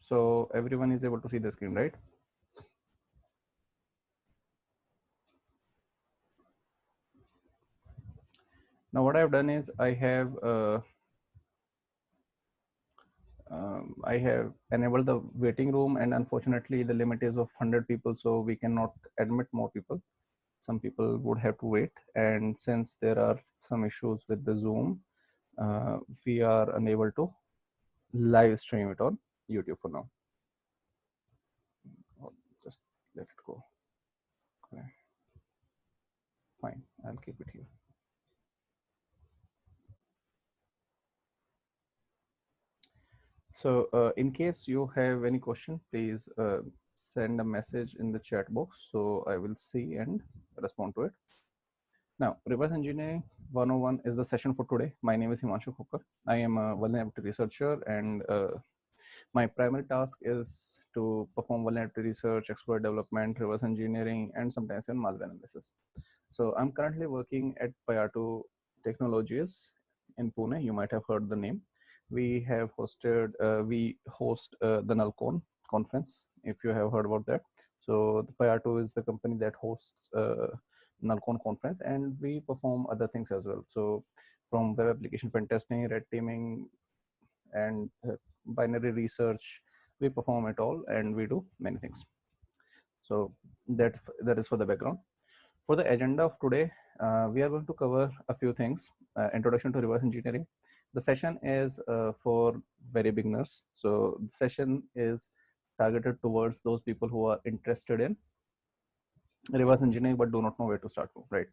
So everyone is able to see the screen, right? Now what I've done is I have enabled the waiting room, and unfortunately the limit is of 100 people, so we cannot admit more people. Some people would have to wait, and since there are some issues with the Zoom, we are unable to live stream it on YouTube for now. Just let it go. Okay. Fine, I'll keep it here. So in case you have any question, please send a message in the chat box, so I will see and respond to it. Now, reverse engineering 101 is the session for today. My name is Himanshu Khokar. I am a vulnerability researcher, and my primary task is to perform vulnerability research, exploit development, reverse engineering, and sometimes even malware analysis. So I'm currently working at Payatu Technologies in Pune. You might have heard the name. We have hosted, we host the Nalcon conference, if you have heard about that. So the Payatu is the company that hosts Nalcon conference, and we perform other things as well. So from web application pen testing, red teaming, and binary research, we perform it all, and we do many things. So that is for the background. For the agenda of today, we are going to cover a few things. Introduction to reverse engineering. The session is for very beginners. So the session is targeted towards those people who are interested in reverse engineering but do not know where to start from, right?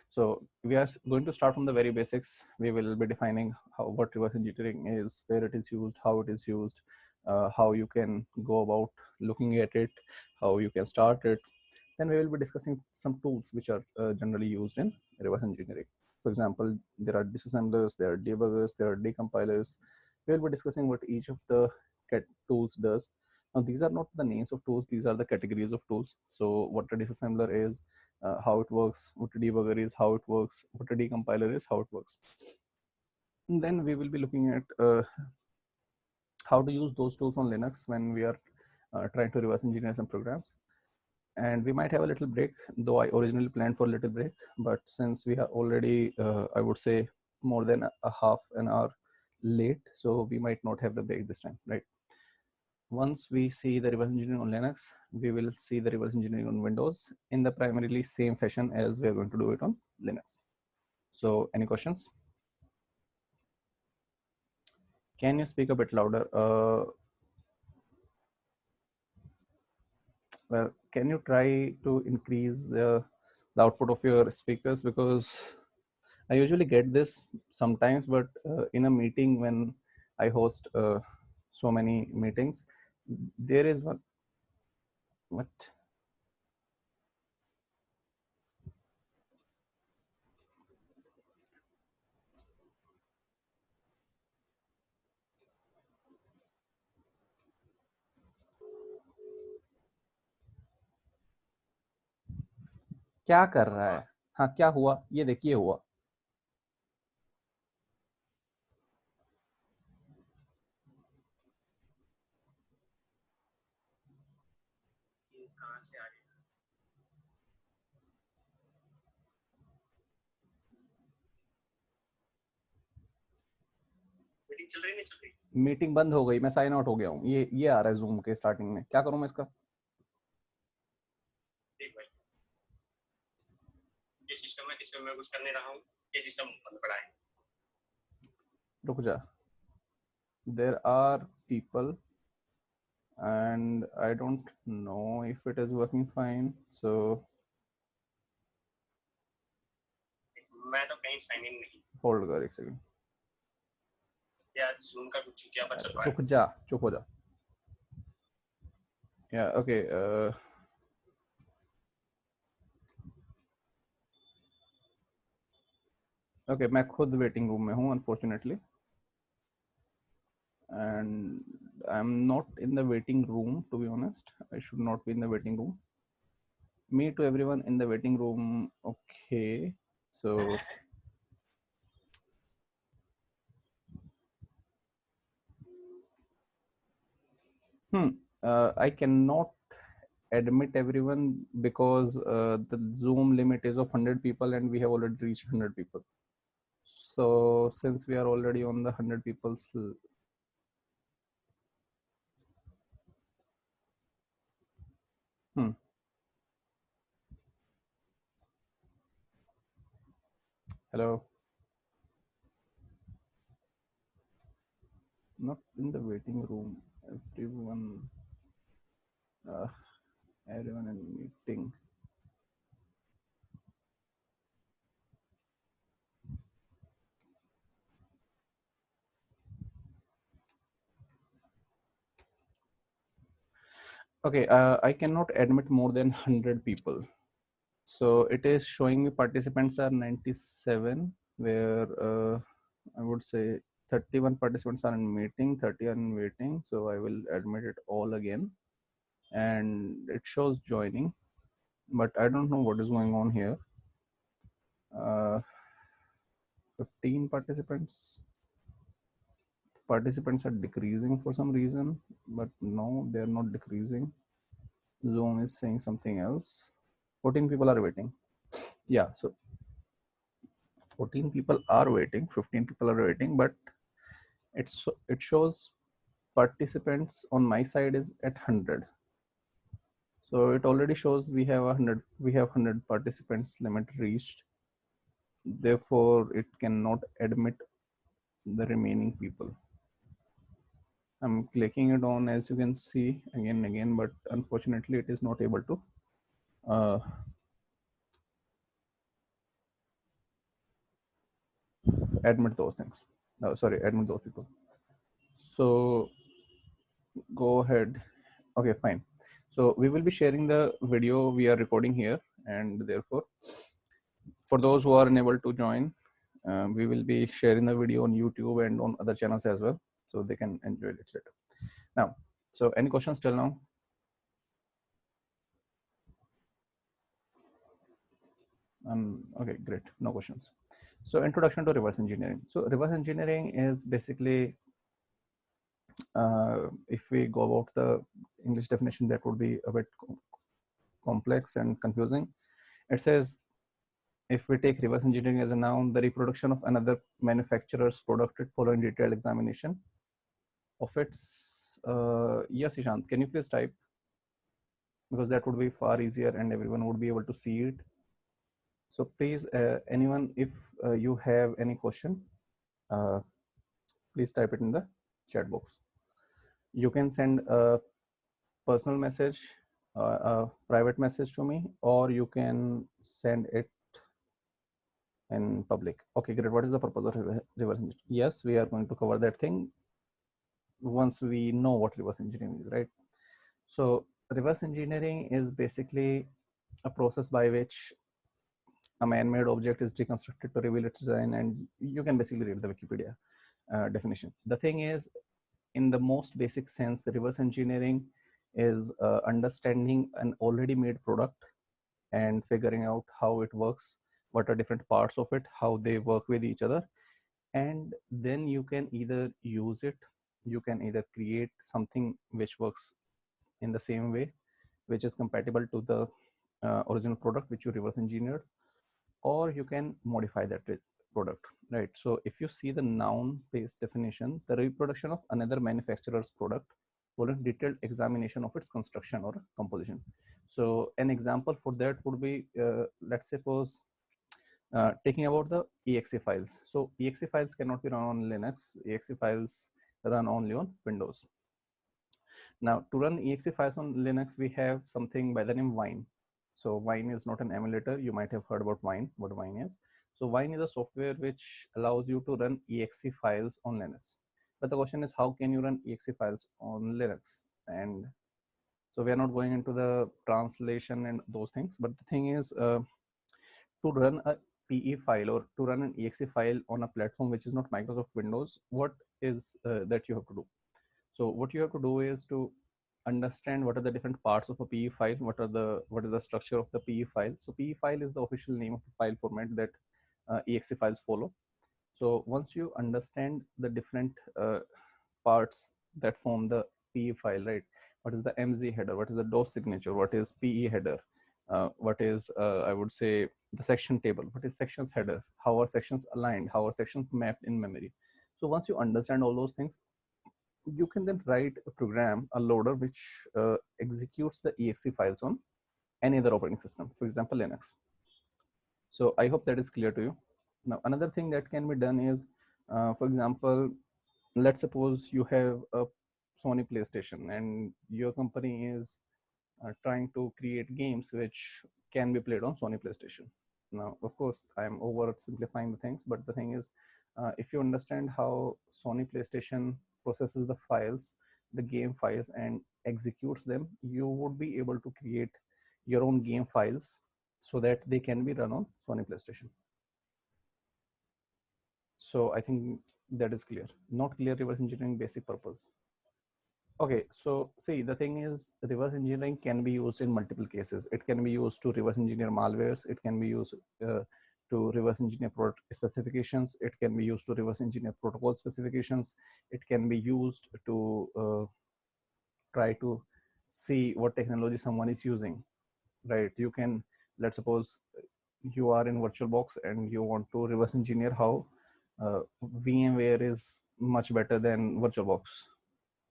So we are going to start from the very basics. We will be defining what reverse engineering is, where it is used, how it is used, how you can go about looking at it, how you can start it. Then we will be discussing some tools which are generally used in reverse engineering. For example, there are disassemblers, there are debuggers, there are decompilers. We will be discussing what each of the tools does. Now, these are not the names of tools, these are the categories of tools. So what a disassembler is, how it works, what a debugger is, how it works, what a decompiler is, how it works. And then we will be looking at how to use those tools on Linux when we are trying to reverse engineer some programs. And we might have a little break, though I originally planned for a little break, but since we are already, I would say, more than a half an hour late, so we might not have the break this time, right? Once we see the reverse engineering on Linux, we will see the reverse engineering on Windows in the primarily same fashion as we are going to do it on Linux. So any questions? Can you speak a bit louder? Well, can you try to increase the output of your speakers? Because I usually get this sometimes, but in a meeting when I host so many meetings, there is one. What? क्या कर रहा है? हाँ, क्या हुआ? ये देखिए हुआ. मीटिंग चल रही नहीं चल रही? मीटिंग बंद हो गई, मैं साइन आउट हो गया हूँ. ये आ रहा है जूम के स्टार्टिंग में. क्या करूँ मैं इसका? ठीक भाई, ये सिस्टम है, इसमें मैं कुछ कर नहीं रहा हूँ. ये सिस्टम बंद पड़ा है. रुक जा. There are people and I don't know if it is working fine. So मैं तो कहीं साइन इन नहीं. होल्ड कर एक सेकंड. यार जूम का कुछ क्या बच रहा है? रुक जा, चुप हो जा. या ओके. ओके, मैं खुद वेटिंग रूम में हूँ unfortunately, and I'm not in the waiting room, to be honest. I should not be in the waiting room. Me to everyone in the waiting room. Okay, so Hmm. I cannot admit everyone because the Zoom limit is of 100 people and we have already reached 100 people. So since we are already on the 100 people's, hmm, hello, not in the waiting room. Everyone, uh, everyone in meeting. Okay, I cannot admit more than 100 people. So it is showing me participants are 97, where I would say 31 participants are in meeting, 30 are in waiting. So I will admit it all again, and it shows joining, but I don't know what is going on here. 15 participants. Participants are decreasing for some reason, but no, they are not decreasing. Zoom is saying something else. 14 people are waiting. Yeah, so 14 people are waiting, 15 people are waiting, but it shows participants on my side is at 100. So it already shows we have 100 participants limit reached. Therefore, it cannot admit the remaining people. I'm clicking it on, as you can see, again and again, but unfortunately it is not able to uh, admit those things. Sorry, admit those people. So go ahead. Okay, fine. So we will be sharing the video we are recording here, and therefore, for those who are unable to join, we will be sharing the video on YouTube and on other channels as well, so they can enjoy it later. Now, so any questions till now? Okay, great. No questions. So introduction to reverse engineering. So reverse engineering is basically, if we go about the English definition, that would be a bit complex and confusing. It says, if we take reverse engineering as a noun, the reproduction of another manufacturer's product following detailed examination of its. Yes, Ishant, can you please type? Because that would be far easier and everyone would be able to see it. So please, anyone, if you have any question, uh, please type it in the chat box. You can send a personal message, a private message to me, or you can send it in public. Okay, great. What is the purpose of reverse engineering? Yes, we are going to cover that thing once we know what reverse engineering is, right? So reverse engineering is basically a process by which a man-made object is deconstructed to reveal its design, and you can basically read the Wikipedia definition. The thing is, in the most basic sense, the reverse engineering is understanding an already made product and figuring out how it works, what are different parts of it, how they work with each other, and then you can either use it, you can either create something which works in the same way, which is compatible to the original product which you reverse engineered, or you can modify that product, right? So if you see the noun based definition, the reproduction of another manufacturer's product following detailed examination of its construction or composition. So an example for that would be, let's suppose, taking about the exe files. So exe files cannot be run on Linux. Exe files run only on Windows. Now, to run exe files on Linux, we have something by the name Wine. So Wine is not an emulator. You might have heard about Wine, what Wine is. So Wine is a software which allows you to run exe files on Linux. But the question is, how can you run exe files on Linux? And so we are not going into the translation and those things. But the thing is, to run a PE file or to run an exe file on a platform which is not Microsoft Windows, what is that you have to do? So what you have to do is to understand what are the different parts of a PE file, what is the structure of the PE file. So PE file is the official name of the file format that exe files follow. So once you understand the different parts that form the PE file, right? What is the MZ header? What is the DOS signature? What is PE header? What is, I would say, the section table? What is sections headers? How are sections aligned? How are sections mapped in memory? So once you understand all those things, you can then write a program, a loader, which executes the exe files on any other operating system, for example, Linux. So I hope that is clear to you. Now, another thing that can be done is, for example, let's suppose you have a Sony PlayStation and your company is trying to create games which can be played on Sony PlayStation. Now, of course, I'm oversimplifying the things, but the thing is, if you understand how Sony PlayStation processes the files, the game files, and executes them, you would be able to create your own game files so that they can be run on Sony PlayStation. So I think that is clear. Not clear reverse engineering basic purpose. Okay, so see, the thing is, reverse engineering can be used in multiple cases. It can be used to reverse engineer malwares. It can be used to reverse engineer product specifications. It can be used to reverse engineer protocol specifications. It can be used to try to see what technology someone is using, right? You can, let's suppose you are in VirtualBox and you want to reverse engineer how VMware is much better than VirtualBox,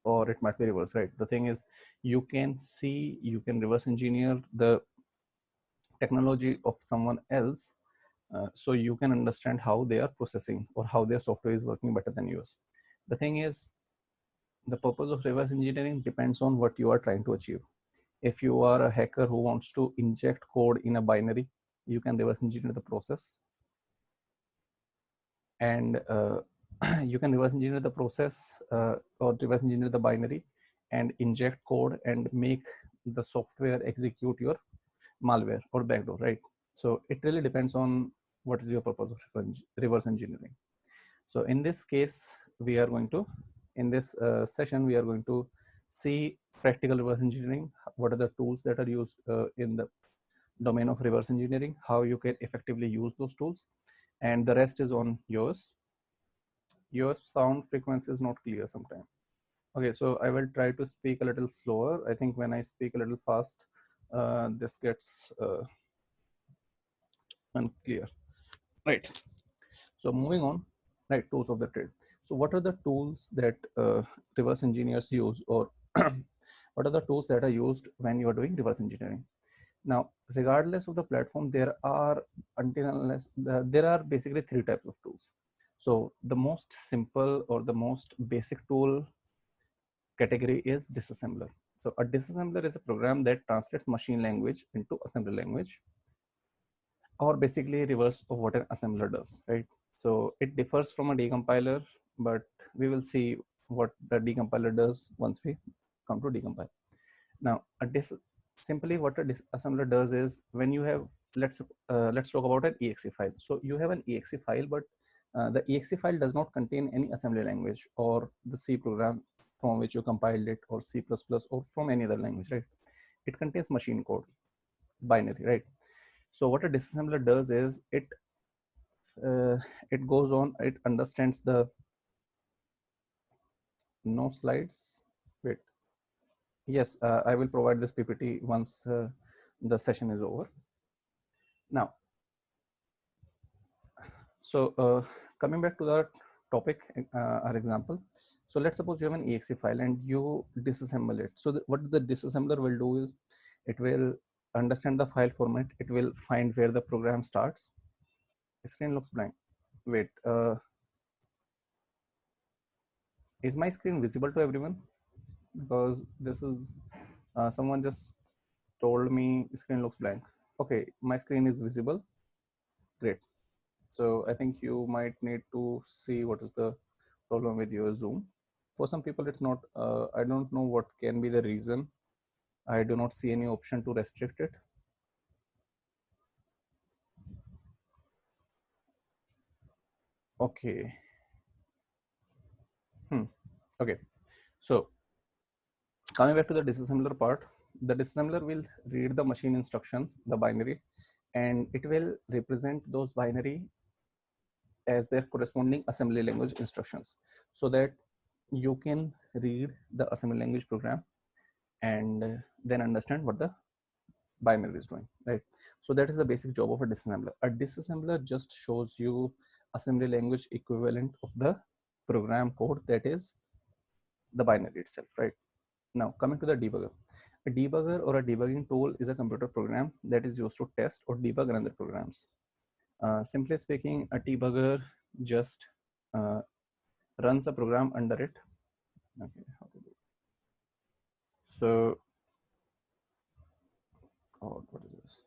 or it might be reverse, right? The thing is, you can see, you can reverse engineer the technology of someone else, so you can understand how they are processing or how their software is working better than yours. The thing is, the purpose of reverse engineering depends on what you are trying to achieve. If you are a hacker who wants to inject code in a binary, you can reverse engineer the process, and you can reverse engineer the process or reverse engineer the binary and inject code and make the software execute your malware or backdoor, right? So it really depends on what is your purpose of reverse engineering. So in this case, we are going to, in this session, we are going to see practical reverse engineering. What are the tools that are used in the domain of reverse engineering, how you can effectively use those tools, and the rest is on yours. Your sound frequency is not clear sometimes. Okay, so I will try to speak a little slower. I think when I speak a little fast, this gets unclear. Right. So moving on, right, tools of the trade. So what are the tools that reverse engineers use, or what are the tools that are used when you are doing reverse engineering? Now, regardless of the platform, there are, until unless there are basically three types of tools. So the most simple or the most basic tool category is disassembler. So a disassembler is a program that translates machine language into assembly language, or basically reverse of what an assembler does, right? So it differs from a decompiler, but we will see what the decompiler does once we come to decompile. Now, simply what a disassembler does is, when you have, let's talk about an exe file. So you have an exe file, but the exe file does not contain any assembly language or the C program from which you compiled it, or C++, or from any other language, right? It contains machine code, binary, right? So what a disassembler does is, it goes on, it understands the, no slides, wait, yes, I will provide this PPT once the session is over. Now, so coming back to the topic, our example. So let's suppose you have an exe file and you disassemble it. So what the disassembler will do is, it will understand the file format. It will find where the program starts. The screen looks blank. Wait, is my screen visible to everyone? Because this is, someone just told me screen looks blank. Okay, my screen is visible. Great. So I think you might need to see what is the problem with your Zoom. For some people, it's not, I don't know what can be the reason. I do not see any option to restrict it. Okay. Okay. So coming back to the disassembler part, the disassembler will read the machine instructions, the binary, and it will represent those binary as their corresponding assembly language instructions, so that you can read the assembly language program and then understand what the binary is doing, right? So that is the basic job of a disassembler. A disassembler just shows you assembly language equivalent of the program code, that is the binary itself, right? Now coming to the debugger. A debugger or a debugging tool is a computer program that is used to test or debug another programs. Simply speaking, a debugger just runs a program under it. Okay, how to do it? So, oh, what is this?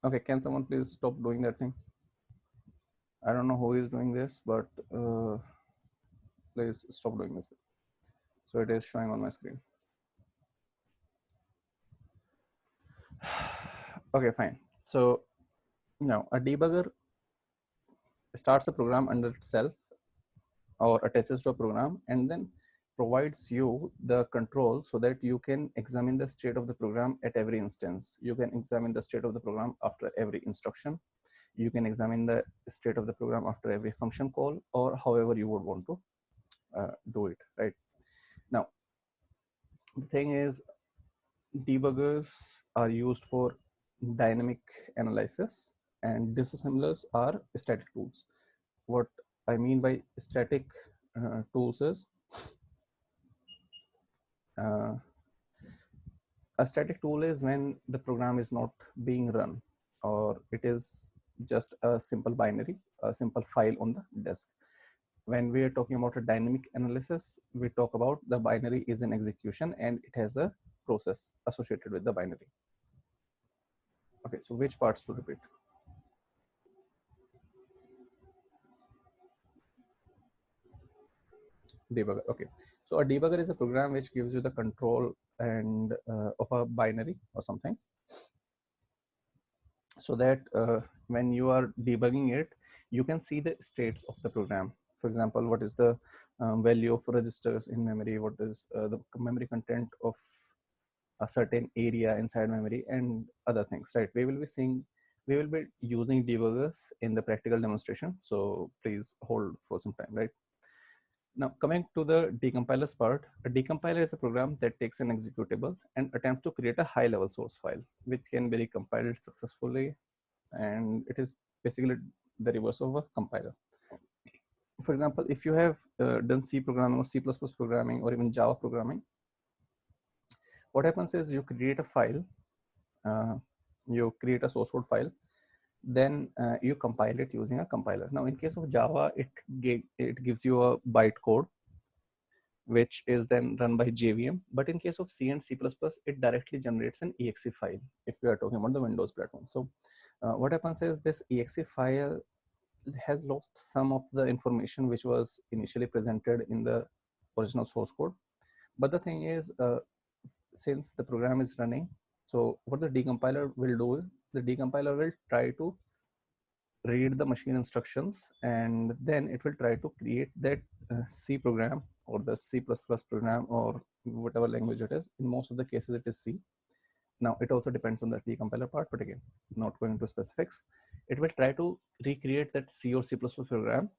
Okay, can someone please stop doing that thing? I don't know who is doing this, but please stop doing this. So it is showing on my screen. Okay, fine. So now a debugger starts a program under itself or attaches to a program and then provides you the control so that you can examine the state of the program at every instance. You can examine the state of the program after every instruction. You can examine the state of the program after every function call, or however you would want to do it, right? Now, the thing is, debuggers are used for dynamic analysis and disassemblers are static tools. What I mean by static tools is a static tool is when the program is not being run or it is just a simple binary, a simple file on the disk. When we are talking about a dynamic analysis, we talk about the binary is in execution and it has a process associated with the binary. Okay, so which parts to repeat? Debugger. Okay, so a debugger is a program which gives you the control and of a binary or something, so that when you are debugging it, you can see the states of the program. For example, what is the value of registers in memory, what is the memory content of a certain area inside memory, and other things, right? We will be using debuggers in the practical demonstration, so please hold for some time, right? Now, coming to the decompilers part, a decompiler is a program that takes an executable and attempts to create a high-level source file, which can be recompiled successfully, and it is basically the reverse of a compiler. For example, if you have done C programming or C++ programming or even Java programming, what happens is you create a file, you create a source code file, then you compile it using a compiler. Now, in case of Java, it gives you a bytecode, which is then run by JVM. But in case of C and C++, it directly generates an exe file if we are talking about the Windows platform. So what happens is this exe file has lost some of the information which was initially presented in the original source code. But the thing is, since the program is running, so what the decompiler will do, the decompiler will try to read the machine instructions and then it will try to create that C program or the C++ program or whatever language it is. In most of the cases, it is C. Now, it also depends on the decompiler part, but again, not going into specifics. It will try to recreate that C or C++ program,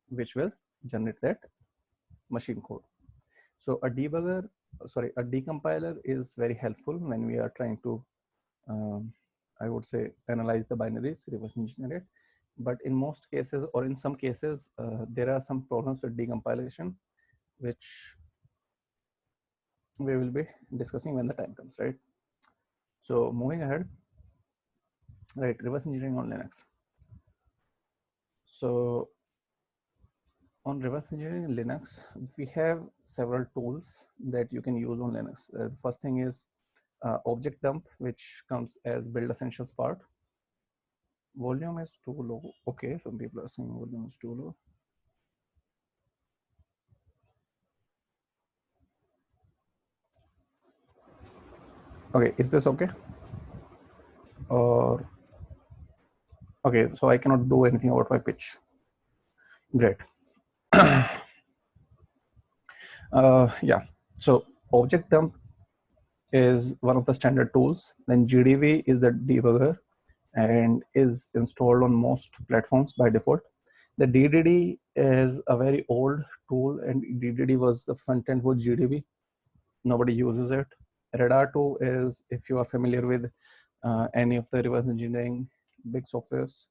which will generate that machine code. So a decompiler is very helpful when we are trying to, I would say, analyze the binaries, reverse engineer it. But in most cases, or in some cases, there are some problems with decompilation, which we will be discussing when the time comes, right? So moving ahead, right, reverse engineering on Linux. So on reverse engineering in Linux, we have several tools that you can use on Linux. The first thing is object dump, which comes as build essentials part. Volume is too low. Okay, some people are saying volume is too low. Okay, is this okay? Or okay, so I cannot do anything about my pitch. Great. Yeah, so object dump is one of the standard tools. Then GDB is the debugger and is installed on most platforms by default. The DDD is a very old tool, and DDD was the front end for GDB. Nobody uses it. Radar 2 is, if you are familiar with any of the reverse engineering big softwares.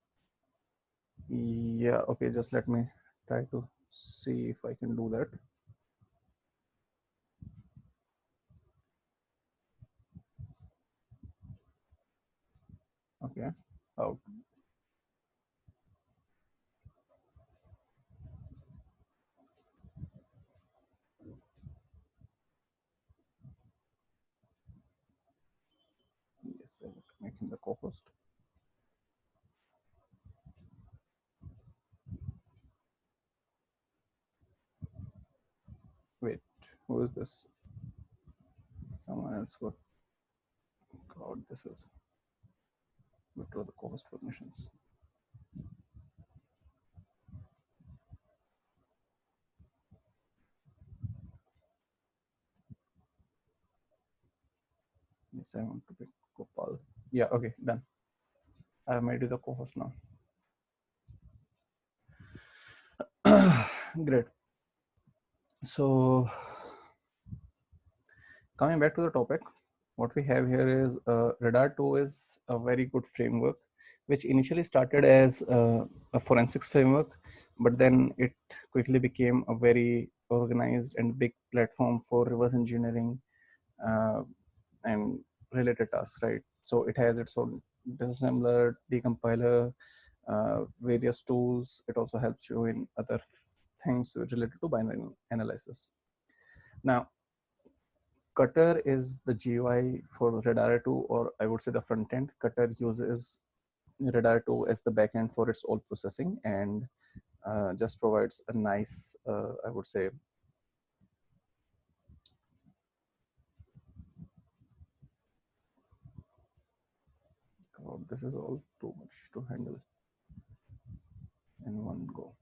Yeah, okay, just let me try to see if I can do that. Okay, out. Yes, I'm making the co-host. Wait, who is this? Someone else got. God, this is. Withdraw the co-host permissions. Yes, I want to pick Gopal. Yeah, okay, done. I have made you the co-host now. Great. So, coming back to the topic, what we have here is Radar 2 is a very good framework, which initially started as a forensics framework, but then it quickly became a very organized and big platform for reverse engineering uh, and related tasks, right? So it has its own disassembler, decompiler, various tools. It also helps you in other things related to binary analysis. Now, Cutter is the GUI for Radar 2, or I would say the front end. Cutter uses Radar 2 as the backend for its all processing and just provides a nice, I would say, oh, this is all too much to handle in one go.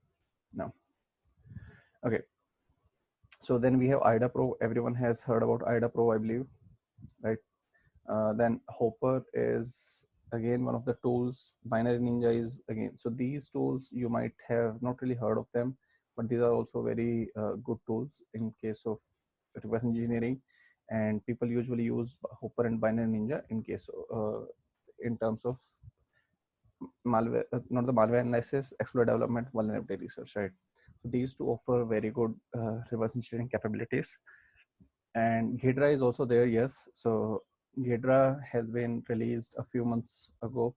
Now, okay. So then we have IDA Pro. Everyone has heard about IDA Pro, I believe, right? Then Hopper is again one of the tools. Binary Ninja is again. So these tools you might have not really heard of them, but these are also very good tools in case of reverse engineering. And people usually use Hopper and Binary Ninja in case in terms of malware, not the malware analysis, exploit development, vulnerability research, right? So these two offer very good reverse engineering capabilities. And Ghidra is also there, yes. So Ghidra has been released a few months ago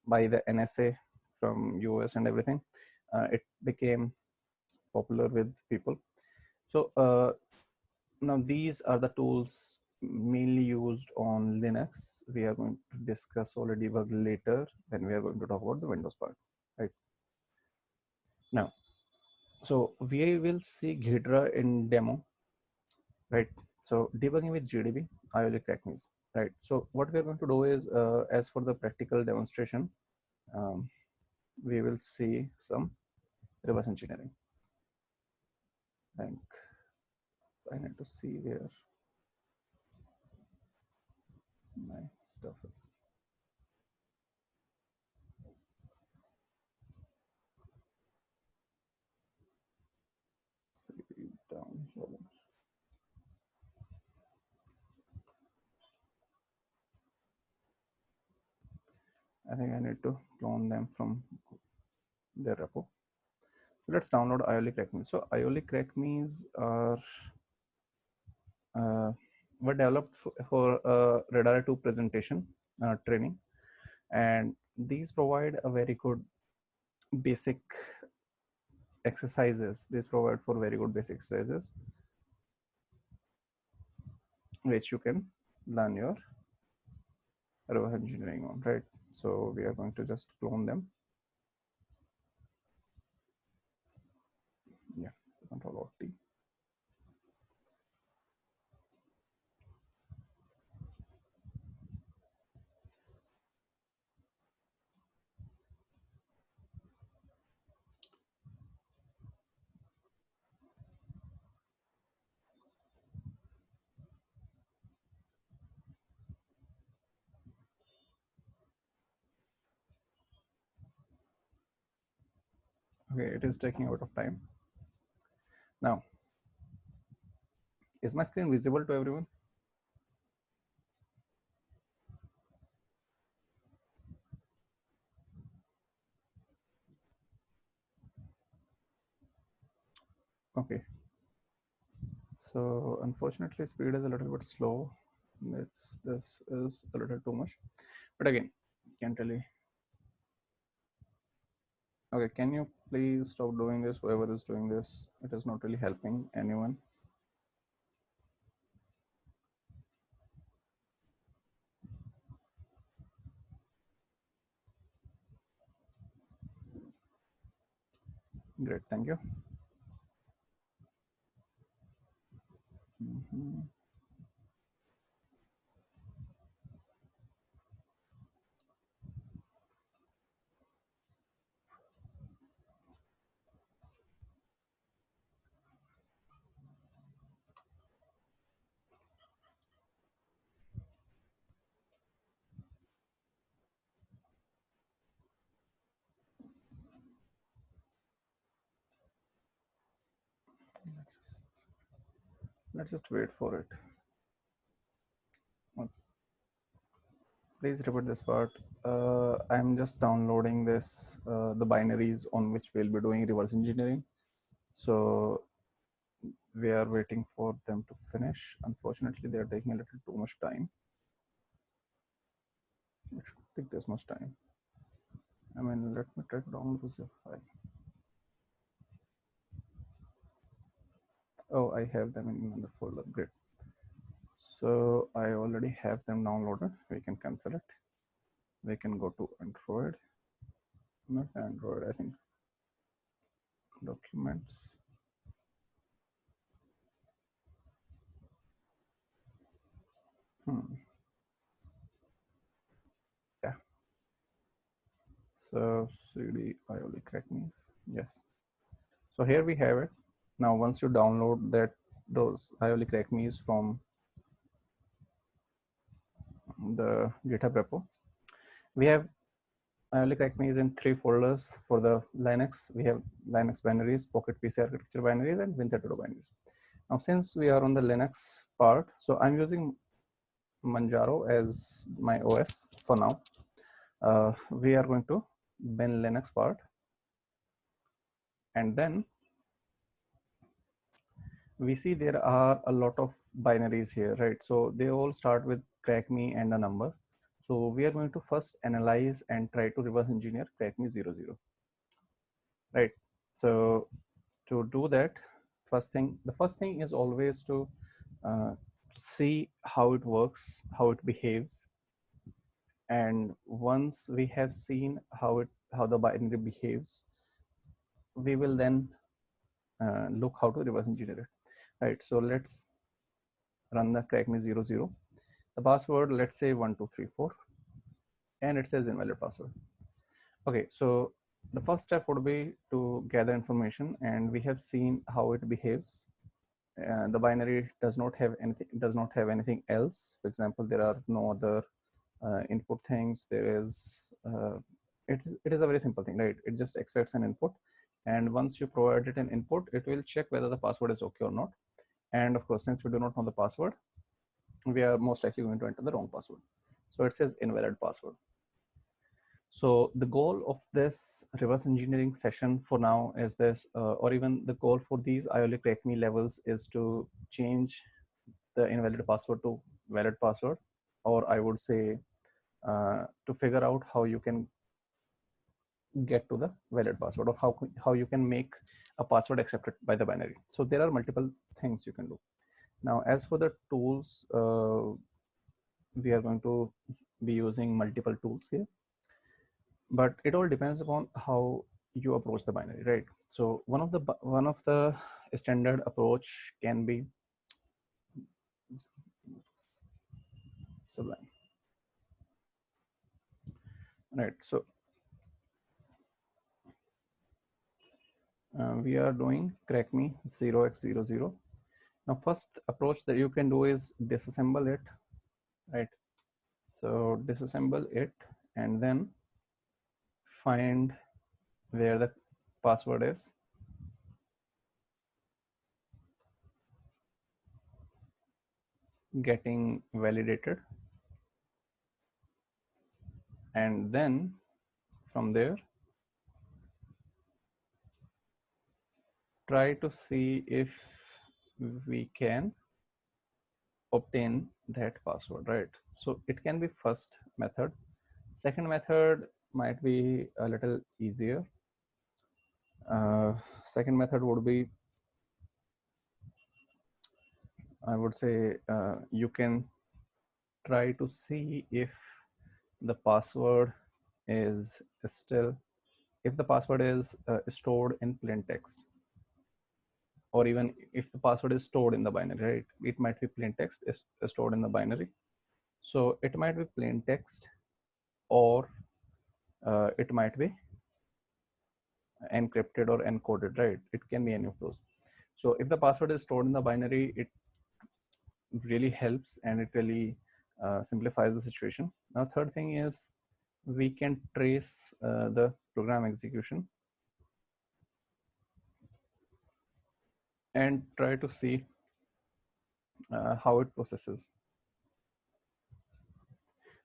by the NSA from US and everything. It became popular with people. So now these are the tools mainly used on Linux. We are going to discuss already debug later when we are going to talk about the Windows part, right? Now, so we will see Ghidra in demo, right? So debugging with GDB, IOLI techniques, right? So what we're going to do is, as for the practical demonstration, um, we will see some reverse engineering. Like I need to see where my stuff is. See down here. I think I need to clone them from their repo. So let's download IOLI crack me. So IOLI crack me's are were developed for Radar 2 presentation training, and these provide a very good basic exercises. These provide for very good basic exercises which you can learn your reverse engineering on, right? So we are going to just clone them. Yeah, Control Alt T. Okay, it is taking a bit of time. Now, is my screen visible to everyone? Okay, so unfortunately speed is a little bit slow. This is a little too much, but again, can tell you. Okay, can you please stop doing this? Whoever is doing this, it is not really helping anyone. Great, thank you. Mhm. Let's just wait for it. Please repeat this part. I'm just downloading this, the binaries on which we'll be doing reverse engineering. So we are waiting for them to finish. Unfortunately, they are taking a little too much time. It should take this much time. I mean, let me try to download the zip file. Oh, I have them in another folder. Great. So I already have them downloaded. We can cancel it. We can go to Android. Not Android, I think. Documents. Hmm. Yeah. So CD IOLI crackmes. Yes. So here we have it. Now, once you download that those IOLI crackmes from the GitHub repo, we have IOLI crackmes in 3 folders for the Linux. We have Linux binaries, Pocket PC architecture binaries, and Win32 binaries. Now, since we are on the Linux part, so I'm using Manjaro as my OS for now. We are going to bin Linux part, and then we see there are a lot of binaries here, right? So they all start with crack me and a number. So we are going to first analyze and try to reverse engineer crack me 00, right? So to do that, the first thing is always to uh, see how it works, how it behaves. And once we have seen how the binary behaves, we will then look how to reverse engineer it, right? So let's run the crack me 00. The password, let's say 1234, and it says invalid password. Okay, so the first step would be to gather information, and we have seen how it behaves. The binary does not have anything else. For example, there are no other input things. There is it is a very simple thing, right? It just expects an input, and once you provide it an input, it will check whether the password is okay or not. And of course, since we do not know the password, we are most likely going to enter the wrong password. So it says invalid password. So the goal of this reverse engineering session for now is this, or even the goal for these IOLI crack me levels is to change the invalid password to valid password, or I would say to figure out how you can get to the valid password, or how you can make a password accepted by the binary. So there are multiple things you can do. Now, as for the tools, we are going to be using multiple tools here, but it all depends upon how you approach the binary, right? So one of the standard approach can be Sublime, right? So we are doing crack me 0x00. Now, first approach that you can do is disassemble it, right? So disassemble it and then find where the password is getting validated, and then from there try to see if we can obtain that password, right? So it can be first method. Second method might be a little easier. Second method would be, I would say, you can try to see if the password is still, if the password is stored in plain text, or even if the password is stored in the binary, right? It might be plain text is stored in the binary. So it might be plain text, or it might be encrypted or encoded, right? It can be any of those. So if the password is stored in the binary, it really helps and it really simplifies the situation. Now, third thing is we can trace the program execution and try to see how it processes.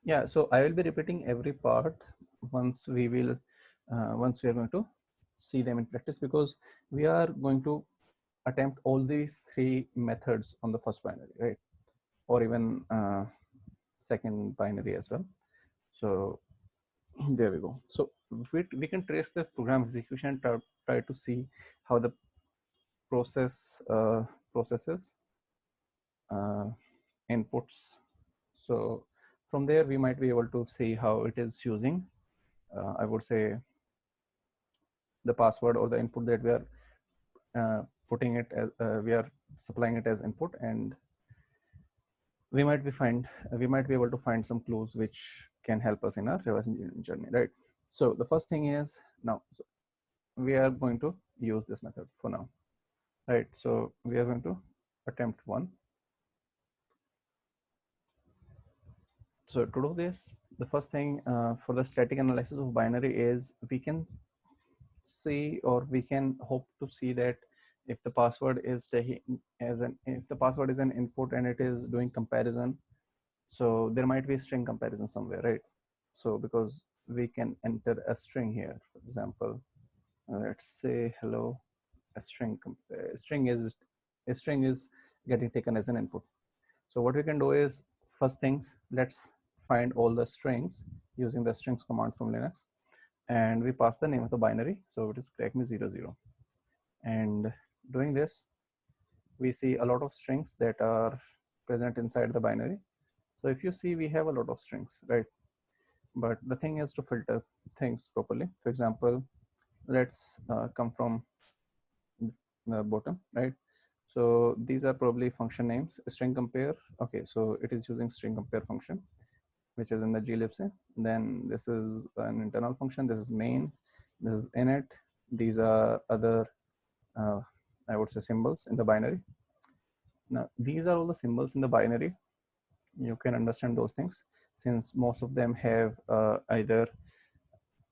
Yeah, so I will be repeating every part once we will, once we are going to see them in practice, because we are going to attempt all these three methods on the first binary, right? Or even second binary as well. So there we go. So we can trace the program execution and try to see how the process processes inputs. So from there we might be able to see how it is using, I would say, the password or the input that we are putting it as, we are supplying it as input, and we might be able to find some clues which can help us in our reverse engineering journey, right? So the first thing is, now we are going to use this method for now, right? So we are going to attempt one. So to do this, the first thing for the static analysis of binary is we can see, or we can hope to see, that if the password is taking as an, if the password is an input and it is doing comparison, so there might be a string comparison somewhere, right? So because we can enter a string here, for example, let's say hello. A string is getting taken as an input. So what we can do is, first things, let's find all the strings using the strings command from Linux, and we pass the name of the binary. So it is crack me 00. And doing this, we see a lot of strings that are present inside the binary. So if you see, we have a lot of strings, right? But the thing is to filter things properly. For example, let's come from the bottom, right? So these are probably function names. String compare, okay, so it is using string compare function, which is in the glibc. Then this is an internal function. This is main, this is init. These are other I would say symbols in the binary. Now these are all the symbols in the binary. You can understand those things, since most of them have either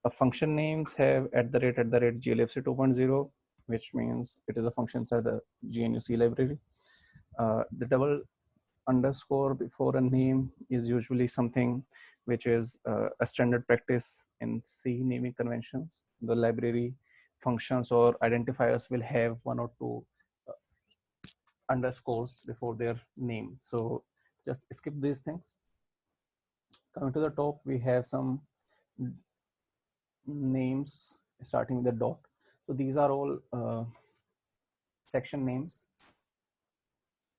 a function names have at the rate glibc 2.0, which means it is a function inside the GNU-C library. The double underscore before a name is usually something which is a standard practice in C naming conventions. The library functions or identifiers will have one or two underscores before their name. So just skip these things. Coming to the top, we have some names starting with the dot. So these are all section names,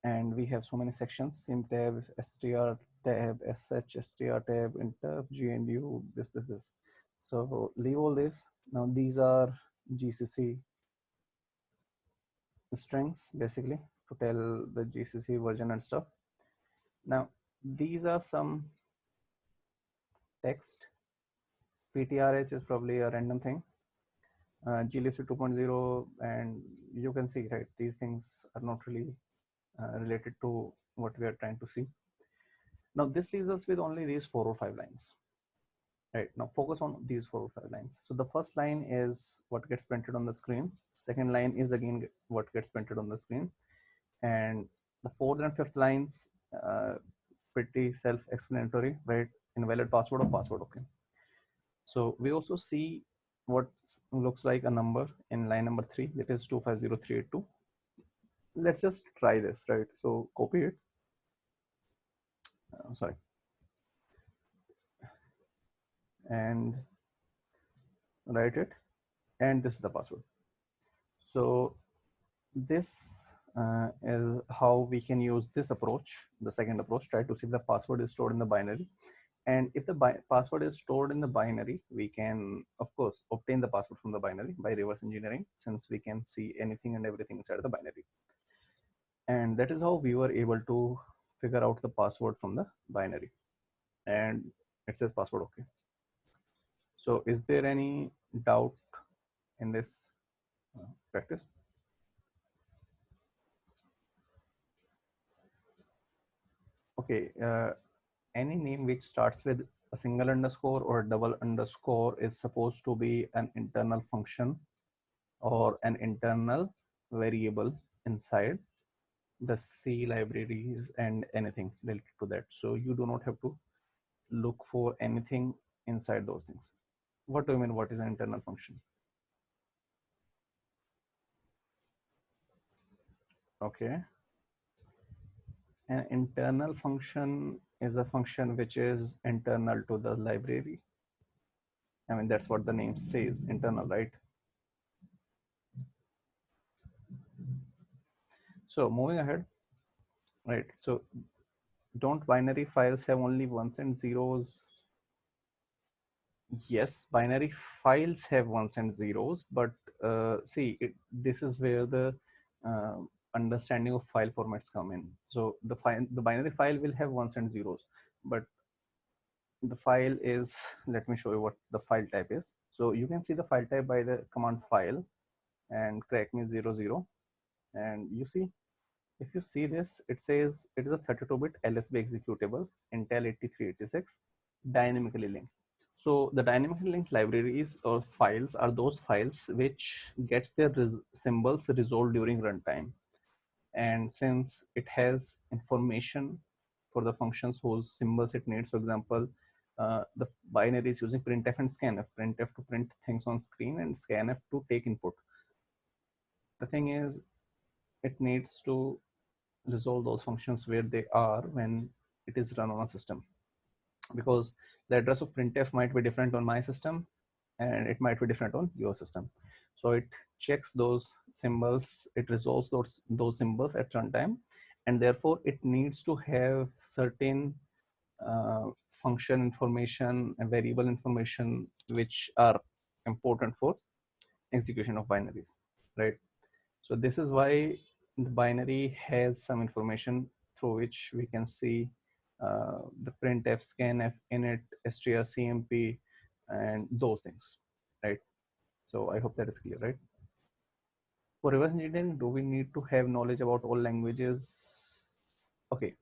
and we have so many sections: sim tab, str tab, sh, str tab, interp, gnu, this. So leave all this. Now these are GCC strings, basically, to tell the GCC version and stuff. Now these are some text. PTRH is probably a random thing. glibc 2.0, and you can see, right, these things are not really related to what we are trying to see. Now this leaves us with only these 4 or 5 lines. Right, now focus on these 4 or 5 lines. So the first line is what gets printed on the screen. Second line is again what gets printed on the screen. And the fourth and fifth lines, pretty self-explanatory, right? Invalid password or password, okay. So we also see what looks like a number in line number 3, that is 250382. Let's just try this, right? So copy it, sorry, and write it, and this is the password. So this is how we can use this approach, the second approach, try to see if the password is stored in the binary. And if the password is stored in the binary, we can, of course, obtain the password from the binary by reverse engineering, since we can see anything and everything inside the binary. And that is how we were able to figure out the password from the binary. And it says password, okay. So is there any doubt in this practice? Okay, any name which starts with a single underscore or a double underscore is supposed to be an internal function or an internal variable inside the C libraries and anything related to that. So you do not have to look for anything inside those things. What do you mean? What is an internal function? Okay. An internal function is a function which is internal to the library. I mean, that's what the name says, internal, right? So moving ahead, right? So don't binary files have only ones and zeros? Yes, binary files have ones and zeros, but see, this is where the uh, understanding of file formats come in. So the binary file will have ones and zeros, but the file is, let me show you what the file type is. So you can see the file type by the command file and crack me 00, and you see, if you see this, it says it is a 32-bit LSB executable, Intel 8386, dynamically linked. So the dynamically linked libraries or files are those files which gets their symbols resolved during runtime. And since it has information for the functions whose symbols it needs, for example, the binary is using printf and scanf, printf to print things on screen and scanf to take input. The thing is, it needs to resolve those functions where they are when it is run on a system, because the address of printf might be different on my system and it might be different on your system. So it checks those symbols, it resolves those symbols at runtime, and therefore it needs to have certain uh, function information and variable information which are important for execution of binaries, right? So this is why the binary has some information through which we can see the printf, scanf, init, str, cmp, and those things, right? So I hope that is clear, right? For reverse engineering, do we need to have knowledge about all languages? Okay,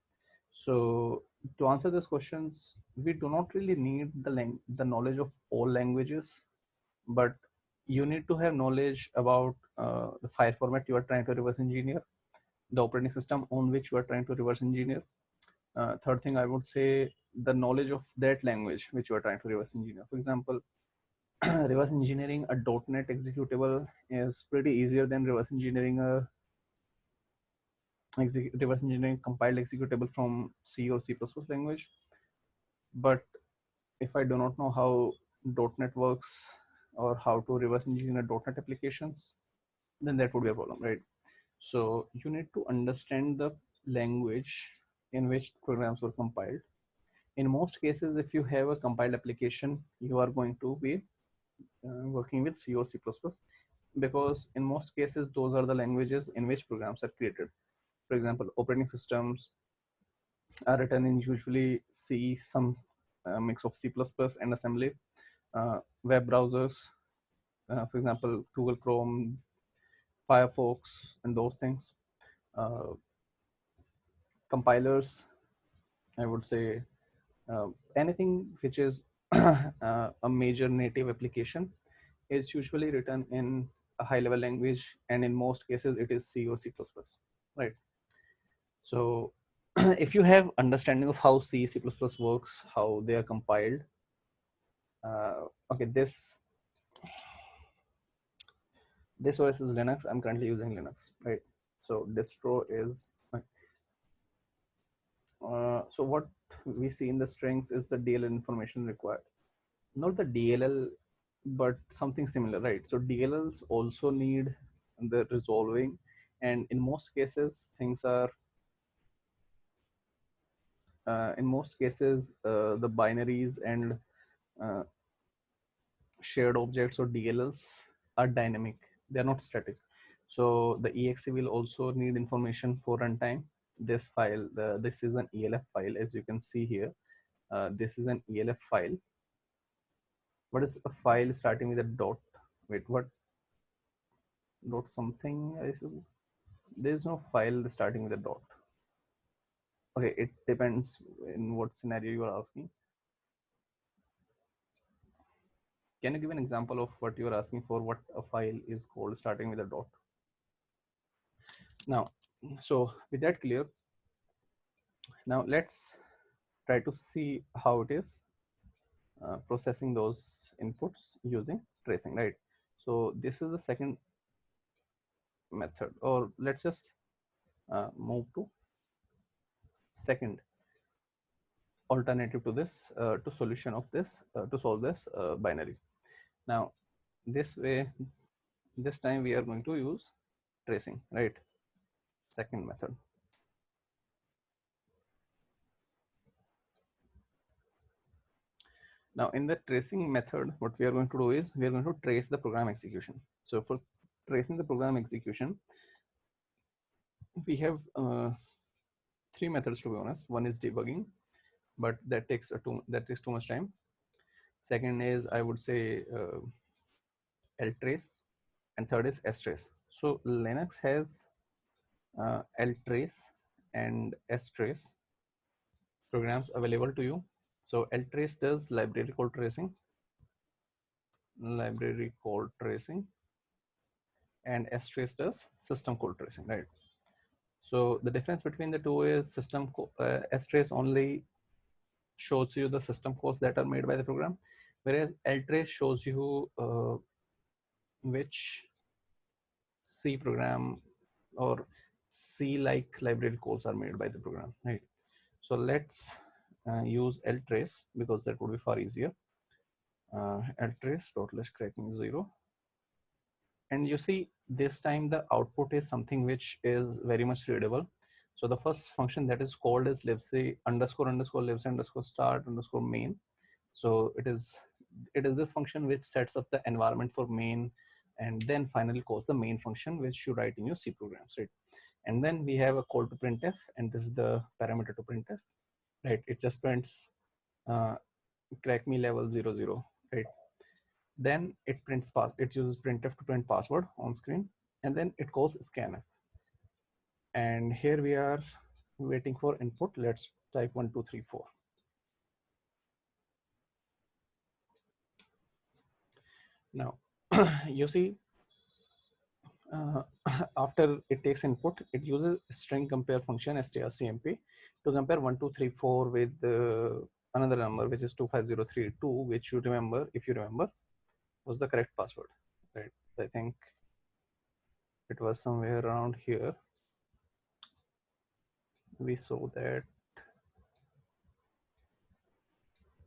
so to answer these questions, we do not really need the knowledge of all languages, but you need to have knowledge about the file format you are trying to reverse engineer, the operating system on which you are trying to reverse engineer. Third thing, I would say the knowledge of that language which you are trying to reverse engineer. For example, reverse engineering a .NET executable is pretty easier than reverse engineering a reverse engineering compiled executable from C or C++ language. But if I do not know how .NET works or how to reverse engineer .NET applications, then that would be a problem, right? So you need to understand the language in which programs were compiled. In most cases, if you have a compiled application, you are going to be working with C or C++, because in most cases, those are the languages in which programs are created. For example, operating systems are written in usually C, some mix of C++ and assembly. Web browsers, for example, Google Chrome, Firefox, and those things. Uh, Compilers, I would say anything which is a major native application is usually written in a high level language, and in most cases it is C or C++, right? So if you have understanding of how C++ works, how they are compiled, okay, this OS is Linux. I'm currently using Linux, right? So distro is so what we see in the strings is the DLL information required, not the DLL, but something similar, right? So DLLs also need the resolving, and in most cases things are the binaries and uh, shared objects or DLLs are dynamic. They're not static. So the exe will also need information for runtime. This is an ELF file, as you can see here. This is an ELF file. What is a file starting with a dot? Wait, what? Dot something? There is no file starting with a dot. Okay, it depends in what scenario you are asking. Can you give an example of what you are asking for? What a file is called starting with a dot? Now, so with that clear, now let's try to see how it is processing those inputs using tracing, right? So this is the second method, or let's just move to second alternative to this, to solution of this, to solve this binary. Now, this way, this time we are going to use tracing, right? Second method. Now, in the tracing method, what we are going to do is we are going to trace the program execution. So for tracing the program execution, we have three methods, to be honest. One is debugging, but that takes too much time. Second is, I would say, ltrace, and third is strace. So Linux has ltrace and strace programs available to you. So ltrace does library code tracing, and strace does system code tracing, right? So the difference between the two is strace only shows you the system calls that are made by the program, whereas ltrace shows you which C program or C like library calls are made by the program, right? So let's use ltrace because that would be far easier. Ltrace .cracking 0, and you see this time the output is something which is very much readable. So the first function that is called is libc underscore underscore libc underscore start underscore main. So it is this function which sets up the environment for main, and then finally calls the main function which you write in your C programs, right? And then we have a call to printf, and this is the parameter to printf, right? It just prints crack me level 00, right? Then it uses printf to print password on screen, and then it calls scanf. And here we are waiting for input. Let's type 1234. Now you see, after it takes input, it uses string compare function strcmp to compare 1234 with another number, which is 25032, which you remember, if you remember, was the correct password, right? I think it was somewhere around here. We saw that.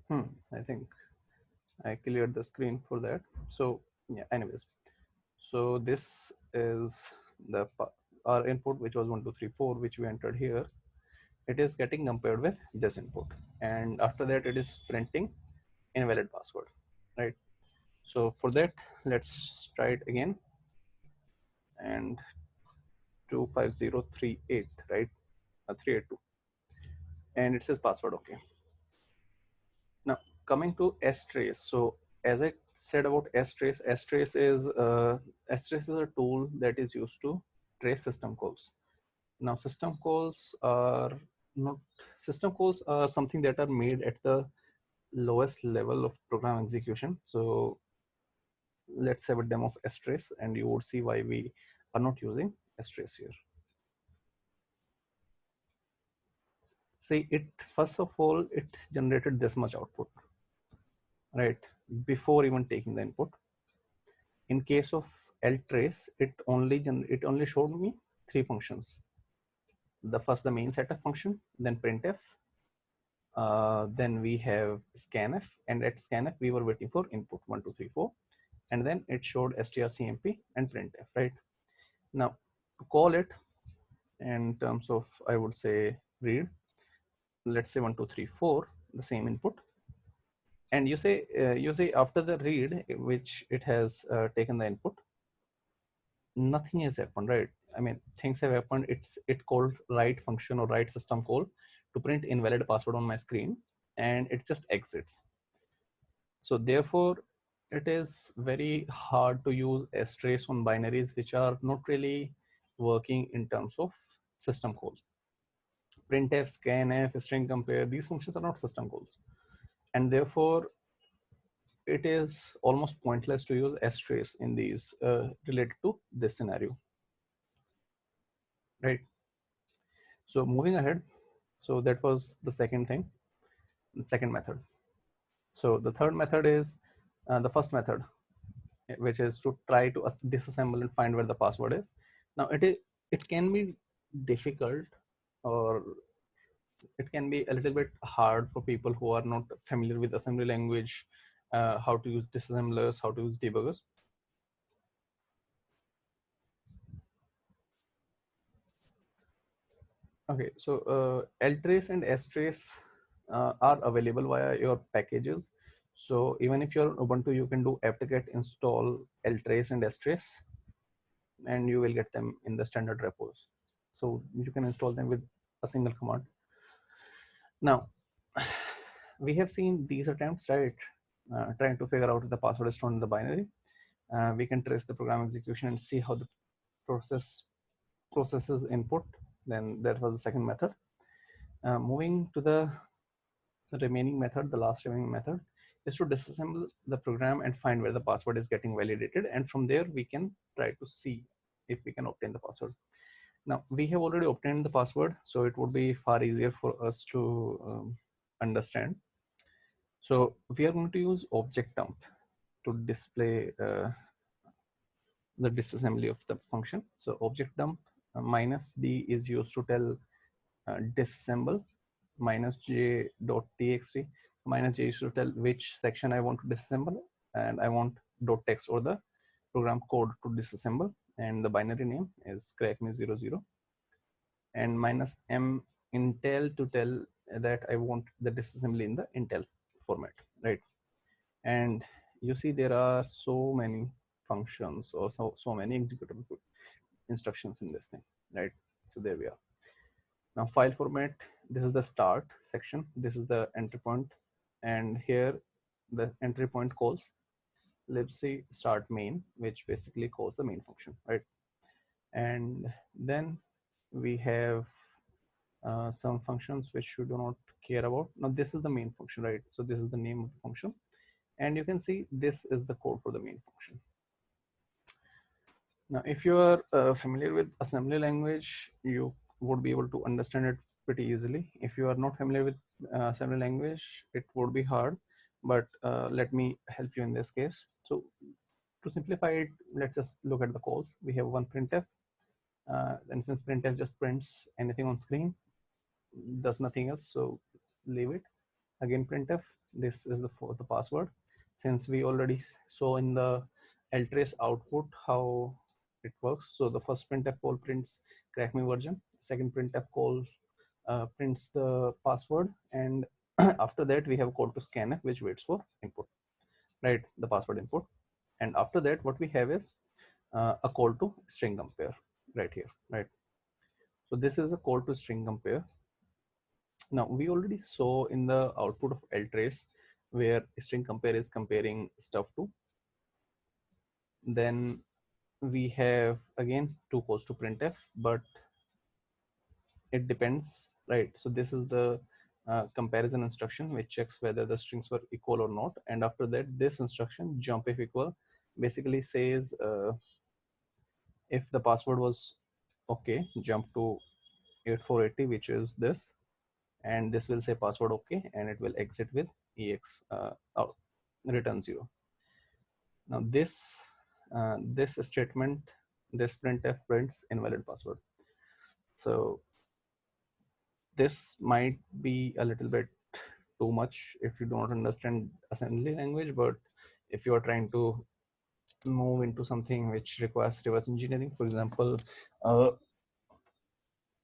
I think I cleared the screen for that. So yeah, anyways, so this is the our input, which was 1234, which we entered here. It is getting compared with this input, and after that it is printing invalid password, right? So for that, let's try it again, and 25038, right? 382, and it says password okay. Now coming to strace. So as I said about strace, strace is a tool that is used to trace system calls. Now system calls are something that are made at the lowest level of program execution. So let's have a demo of strace, and you would see why we are not using strace here. See, it first of all, it generated this much output, right, before even taking the input. In case of ltrace, it only showed me three functions. The first, the main setup function, then printf, then we have scanf, and at scanf we were waiting for input 1 2 3 4, and then it showed strcmp and printf, right? Now to call it in terms of, I would say, read, let's say 1 2 3 4, the same input, and you say after the read, which it has taken the input, nothing has happened, right? I mean, things have happened. It called write function or write system call to print invalid password on my screen, and it just exits. So therefore it is very hard to use strace on binaries which are not really working in terms of system calls. Printf, scanf, string compare, these functions are not system calls, and therefore it is almost pointless to use strace in these related to this scenario, right? So moving ahead, so that was the second thing, the second method. So the third method is the first method, which is to try to disassemble and find where the password is. Now it can be difficult, or it can be a little bit hard for people who are not familiar with assembly language, how to use disassemblers, how to use debuggers. Okay, so ltrace and strace are available via your packages. So even if you're Ubuntu, you can do apt-get install ltrace and strace, and you will get them in the standard repos. So you can install them with a single command. Now, we have seen these attempts, right? Trying to figure out if the password is stored in the binary. We can trace the program execution and see how the processes input. Then there was the second method. Moving to the remaining method, the last remaining method is to disassemble the program and find where the password is getting validated, and from there we can try to see if we can obtain the password. Now we have already obtained the password, so it would be far easier for us to understand. So we are going to use object dump to display the disassembly of the function. So object dump minus d is used to tell disassemble, minus j dot txt, minus j is to tell which section I want to disassemble, and I want dot text or the program code to disassemble, and the binary name is crackme00, and minus m intel to tell that I want the disassembly in the intel format, right? And you see there are so many functions, or so many executable instructions in this thing, right? So there we are. Now file format, this is the start section, this is the entry point, and here the entry point calls libc start main, which basically calls the main function, right? And then we have some functions which you do not care about. Now this is the main function, right? So this is the name of the function, and you can see this is the code for the main function. Now if you are familiar with assembly language, you would be able to understand it pretty easily. If you are not familiar with assembly language, it would be hard, but let me help you in this case. So to simplify it, let's just look at the calls. We have one printf, and since printf just prints anything on screen, does nothing else, so leave it. Again printf, this is the password. Since we already saw in the ltrace output how it works, so the first printf call prints crack me version, second printf call prints the password, and after that we have call to scanf, which waits for input, right, the password input. And after that what we have is a call to string compare right here, right? So this is a call to string compare. Now we already saw in the output of ltrace where string compare is comparing stuff to. Then we have again two calls to printf, but it depends, right? So this is the comparison instruction which checks whether the strings were equal or not, and after that this instruction jump if equal basically says if the password was okay, jump to 8480, which is this, and this will say password okay, and it will exit with ex out, return 0. Now this statement, this printf prints invalid password. So this might be a little bit too much if you don't understand assembly language, but if you are trying to move into something which requires reverse engineering, for example,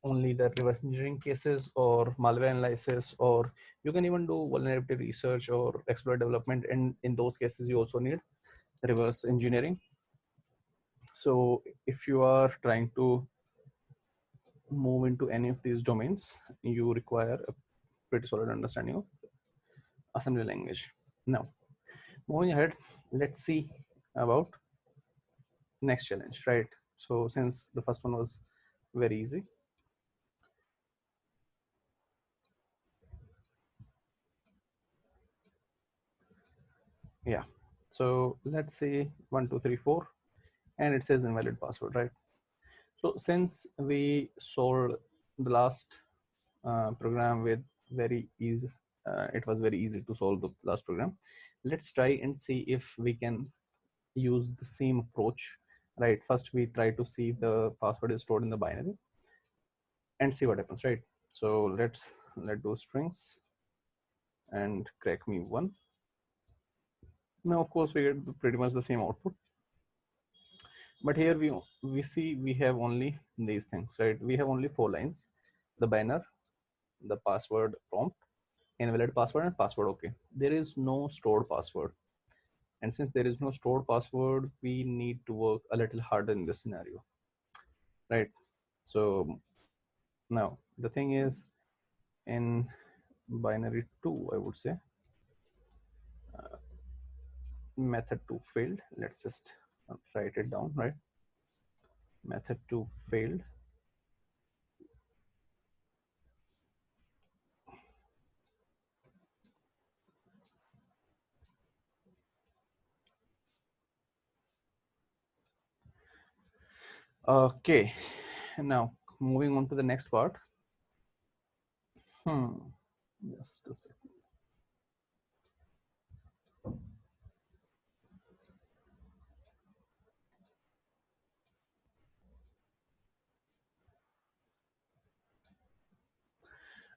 only the reverse engineering cases or malware analysis, or you can even do vulnerability research or exploit development, and in those cases you also need reverse engineering. So if you are trying to move into any of these domains, you require a pretty solid understanding of assembly language. Now moving ahead, let's see about next challenge, right? So since the first one was very easy, yeah, so let's say 1234 and it says invalid password, right? So since we solved the last program with very easy, it was very easy to solve the last program. Let's try and see if we can use the same approach, right? First we try to see if the password is stored in the binary and see what happens, right? So let's do strings and crack me one. Now of course we get pretty much the same output, but here we see we have only these things, right? We have only 4 lines: the banner, the password prompt, invalid password, and password okay. There is no stored password, and since there is no stored password, we need to work a little harder in this scenario, right? So now the thing is, in binary 2 I would say method 2 failed. Let's just write it down, right? Method 2 failed. Okay, now moving on to the next part. Just a second.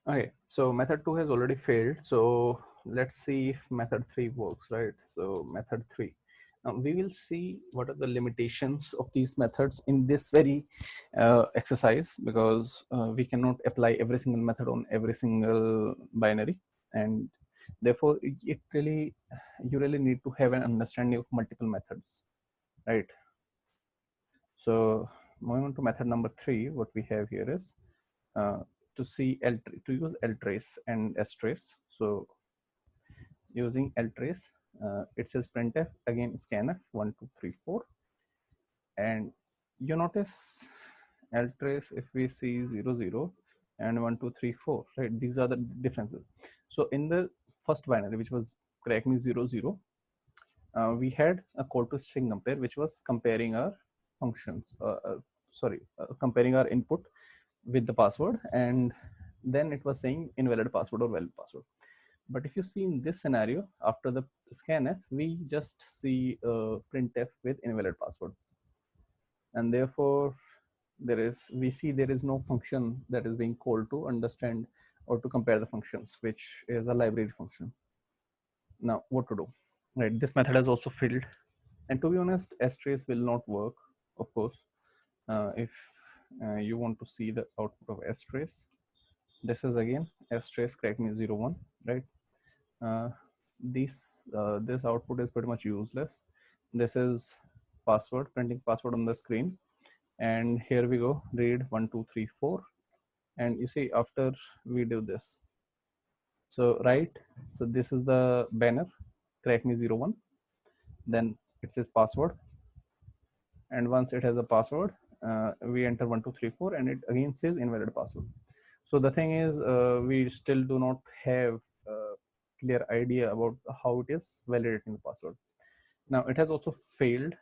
Okay, so method 2 has already failed. So let's see if method 3 works, right? So method 3. Now we will see what are the limitations of these methods in this very exercise, because we cannot apply every single method on every single binary, and therefore it really, you really need to have an understanding of multiple methods, right? So moving on to method number 3, what we have here is to see to use ltrace and strace. So using ltrace, it says printf again scanf 1 2 3 4, and you notice ltrace, if we see 0 0 and 1 2 3 4, right? These are the differences. So in the first binary, which was crack me 0 0, we had a call to string compare, which was comparing our functions, comparing our input with the password, and then it was saying invalid password or valid password. But if you see in this scenario, after the scanf, we just see printf with invalid password, and therefore we see there is no function that is being called to understand or to compare the functions, which is a library function. Now what to do, right? This method has also failed, and to be honest, strace will not work, of course. If you want to see the output of strace, this is again strace crack me 01, right? This output is pretty much useless. This is password, printing password on the screen, and here we go, read 1 2 3 4, and you see after we do this, so right, so this is the banner crack me 01, then it says password, and once it has a password, we enter 1 2 3 4, and it again says invalid password. So the thing is, we still do not have a clear idea about how it is validating the password. Now it has also failed,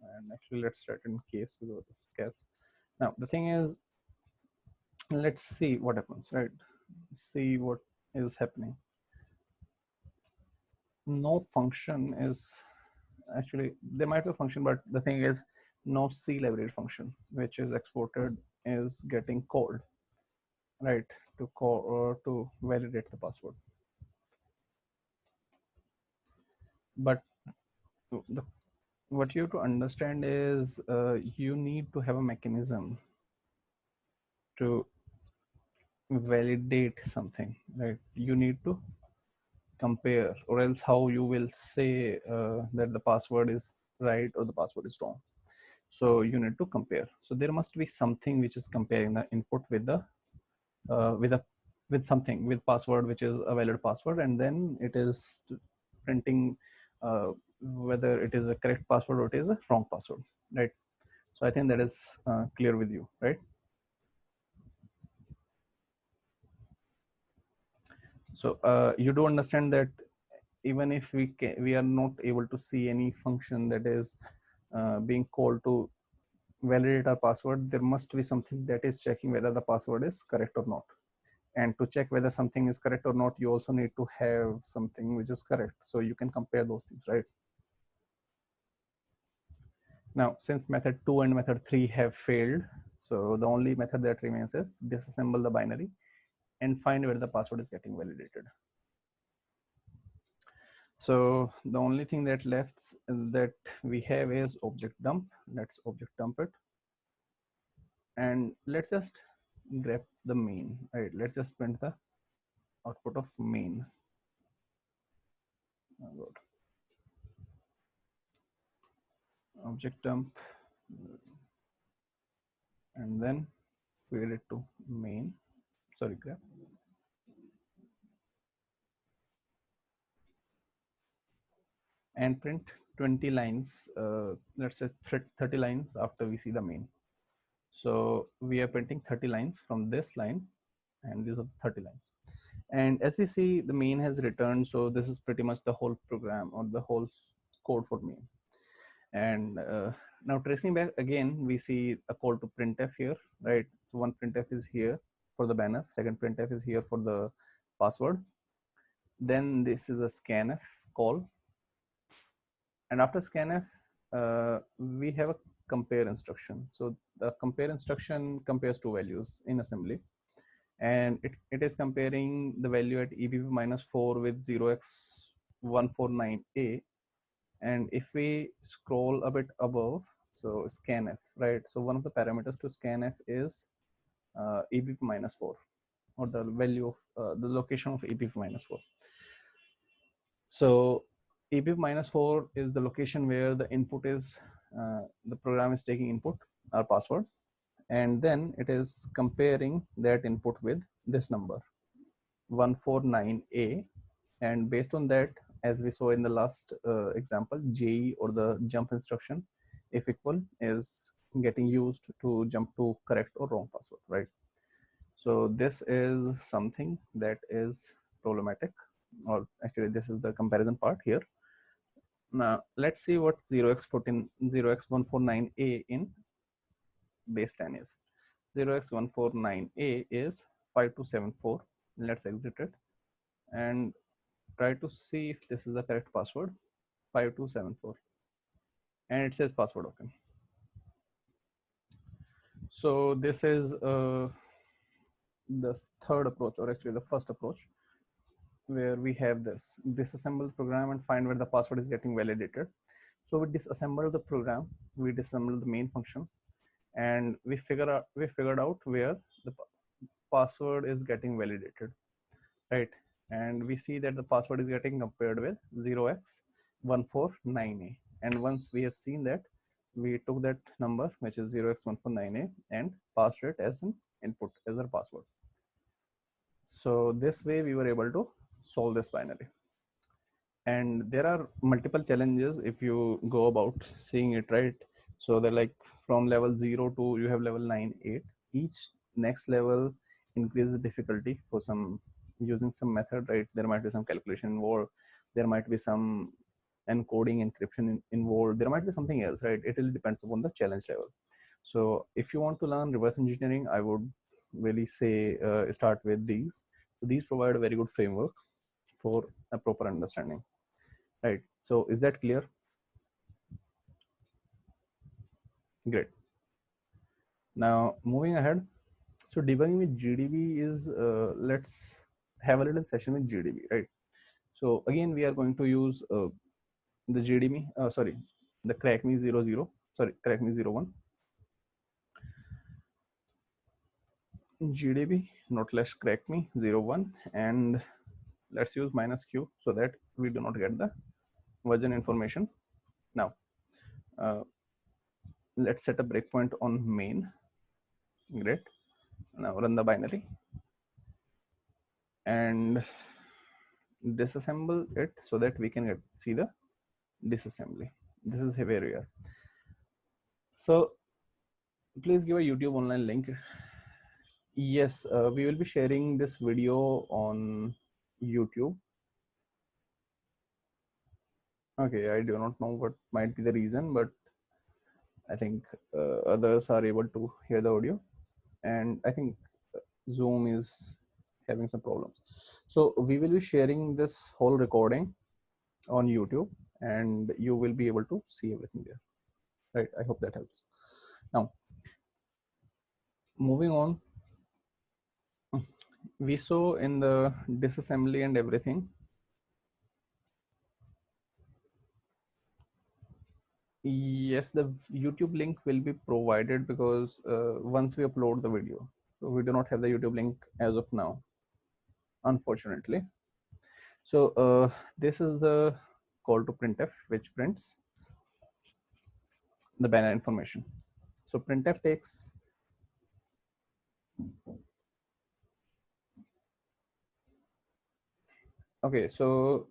and actually let's start in case because of cats. Now the thing is, let's see what happens, right? See what is happening. No function is actually, there might be a function, but the thing is no C library function which is exported is getting called, right, to call or to validate the password. But the, what you have to understand is you need to have a mechanism to validate something, right? You need to compare, or else how you will say that the password is right or the password is wrong. So you need to compare. So there must be something which is comparing the input with the with a with something with password which is a valid password, and then it is printing whether it is a correct password or it is a wrong password, right? So I think that is clear with you, right? So you do understand that even if we are not able to see any function that is being called to validate our password, there must be something that is checking whether the password is correct or not. And to check whether something is correct or not, you also need to have something which is correct, so you can compare those things, right? Now since method 2 and method 3 have failed, so the only method that remains is disassemble the binary and find where the password is getting validated. So the only thing that left that we have is object dump. Let's object dump it, and let's just grab the main, right? Let's just print the output of main. Oh, good. Object dump, and then feed it to main. Sorry, grab, and print 20 lines. Let's say 30 lines after we see the main. So we are printing 30 lines from this line, and these are 30 lines. And as we see, the main has returned. So this is pretty much the whole program or the whole code for main. And now tracing back again, we see a call to printf here, right? So one printf is here for the banner, second printf is here for the password. Then this is a scanf call, and after scanf we have a compare instruction. So the compare instruction compares two values in assembly, and it is comparing the value at EBP-4 with 0x149A. And if we scroll a bit above, so scanf, right? So one of the parameters to scanf is EBP-4, or the value of the location of EBP-4. So EBP-4 is the location where the input is, the program is taking input, our password, and then it is comparing that input with this number 149A, and based on that, as we saw in the last example, JE, or the jump instruction, if equal, is getting used to jump to correct or wrong password, right? So this is something that is problematic, or actually this is the comparison part here. Now let's see what 0x149A in base 10 is. 0x149A is 5274. Let's exit it and try to see if this is the correct password. 5274, and it says password open. So this is the third approach, or actually the first approach, where we have this disassemble the program and find where the password is getting validated. So we disassemble the program, we disassemble the main function, and we figured out where the password is getting validated, right? And we see that the password is getting compared with 0x149A. And once we have seen that, we took that number, which is 0x149A, and passed it as an input, as our password. So this way we were able to solve this binary. And there are multiple challenges if you go about seeing it, right? So they're like from level 0 to you have level 9, 8. Each next level increases difficulty for some using some method, right? There might be some calculation involved, there might be some encoding encryption involved, there might be something else, right? It really depends upon the challenge level. So if you want to learn reverse engineering, I would really say start with these. So these provide a very good framework for a proper understanding, right? So is that clear? Great. Now moving ahead, so debugging with GDB is let's have a little session with GDB, right? So again, we are going to use the GDB, sorry, the crack me 00, sorry, crack me 01, GDB, not less crack me 01, and let's use -q so that we do not get the version information. Now, let's set a breakpoint on main. Great. Now run the binary and disassemble it so that we can see the disassembly. This is where we are. So please give a YouTube online link. Yes, we will be sharing this video on YouTube. Okay, I do not know what might be the reason, but I think others are able to hear the audio, and I think Zoom is having some problems. So we will be sharing this whole recording on YouTube, and you will be able to see everything there, right? I hope that helps. Now, moving on, we saw in the disassembly and everything. Yes, the YouTube link will be provided because once we upload the video, so we do not have the YouTube link as of now, unfortunately. So this is the call to printf, which prints the binary information. So printf takes, okay, so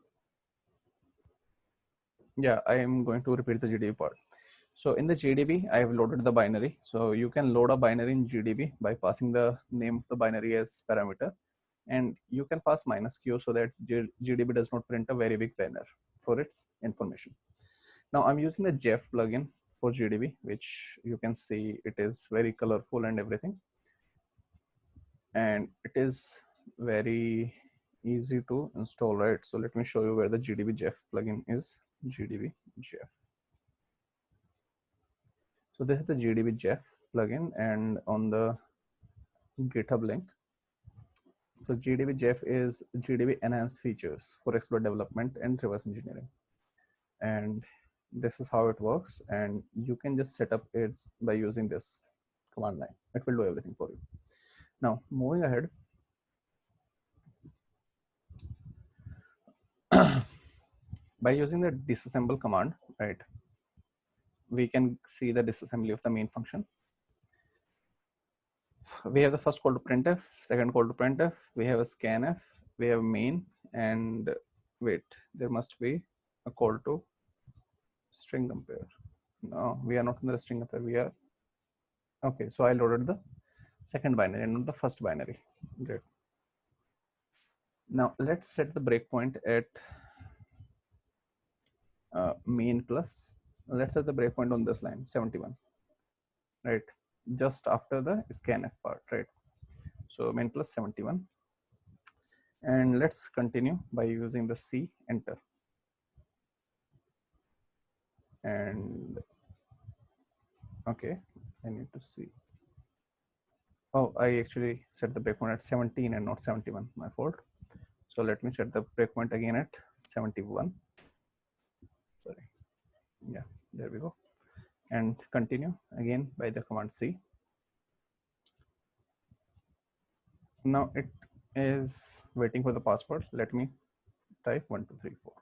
yeah, I am going to repeat the GDB part. So in the GDB, I have loaded the binary. So you can load a binary in GDB by passing the name of the binary as parameter, and you can pass -q so that GDB does not print a very big banner for its information. Now I'm using the Jeff plugin for GDB, which you can see it is very colorful and everything, and it is very easy to install, right? So let me show you where the GDB Jeff plugin is. GDB Jeff. So this is the GDB Jeff plugin, and on the GitHub link. So GDB Jeff is GDB enhanced features for exploit development and reverse engineering. And this is how it works. And you can just set up it by using this command line. It will do everything for you. Now, moving ahead. By using the disassemble command, right, we can see the disassembly of the main function. We have the first call to printf, second call to printf, we have a scanf, we have main, and wait, there must be a call to string compare. No, we are not in the string compare, we are, okay, so I loaded the second binary and not the first binary. Great. Now let's set the breakpoint at main plus, let's set the breakpoint on this line 71, right, just after the scanf part, right? So main plus 71, and let's continue by using the C, enter, and okay, I need to see, oh, I actually set the breakpoint at 17 and not 71, my fault. So let me set the breakpoint again at 71, sorry, yeah, there we go, and continue again by the command C. Now it is waiting for the password. Let me type 1234,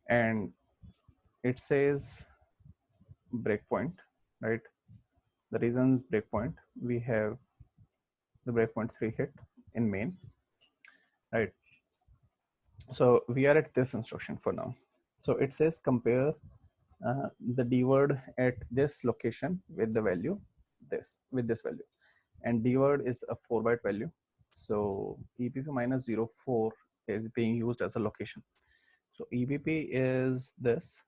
and it says breakpoint, right? The reasons breakpoint, we have the breakpoint 3 hit in main, right? So we are at this instruction for now. So it says compare the D word at this location with the value this, with this value, and dword is a 4-byte value. So EBP minus 04 is being used as a location. So EBP is this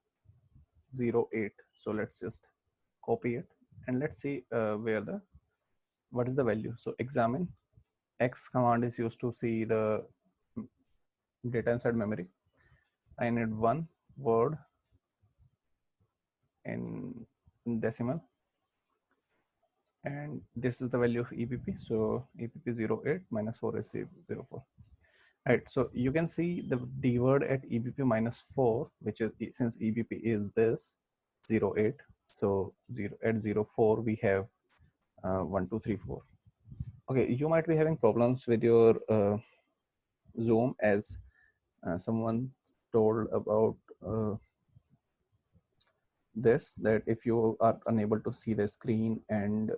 08. So let's just copy it and let's see what is the value. So examine X command is used to see the data inside memory. I need one word in decimal, and this is the value of EBP. So EBP 08 minus 4 is 04. Right, so you can see the D word at EBP minus 4, which is, since EBP is this 08, so at 04 we have 1 2 3 4. Okay, you might be having problems with your Zoom, as someone told about this, that if you are unable to see the screen and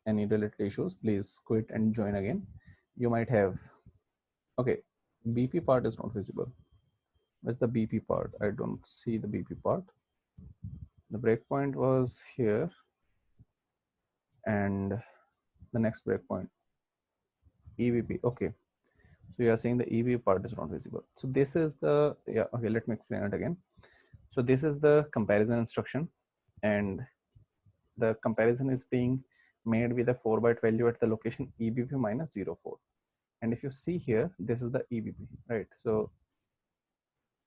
any related issues, please quit and join again. You might have, okay, BP part is not visible. Where's the BP part? I don't see the BP part. The breakpoint was here, and the next breakpoint, EBP. Okay, so you are saying the EBP part is not visible. So this is the, yeah, okay, let me explain it again. So this is the comparison instruction, and the comparison is being made with a 4-byte value at the location EBP minus 04. And if you see here, this is the EBP, right? So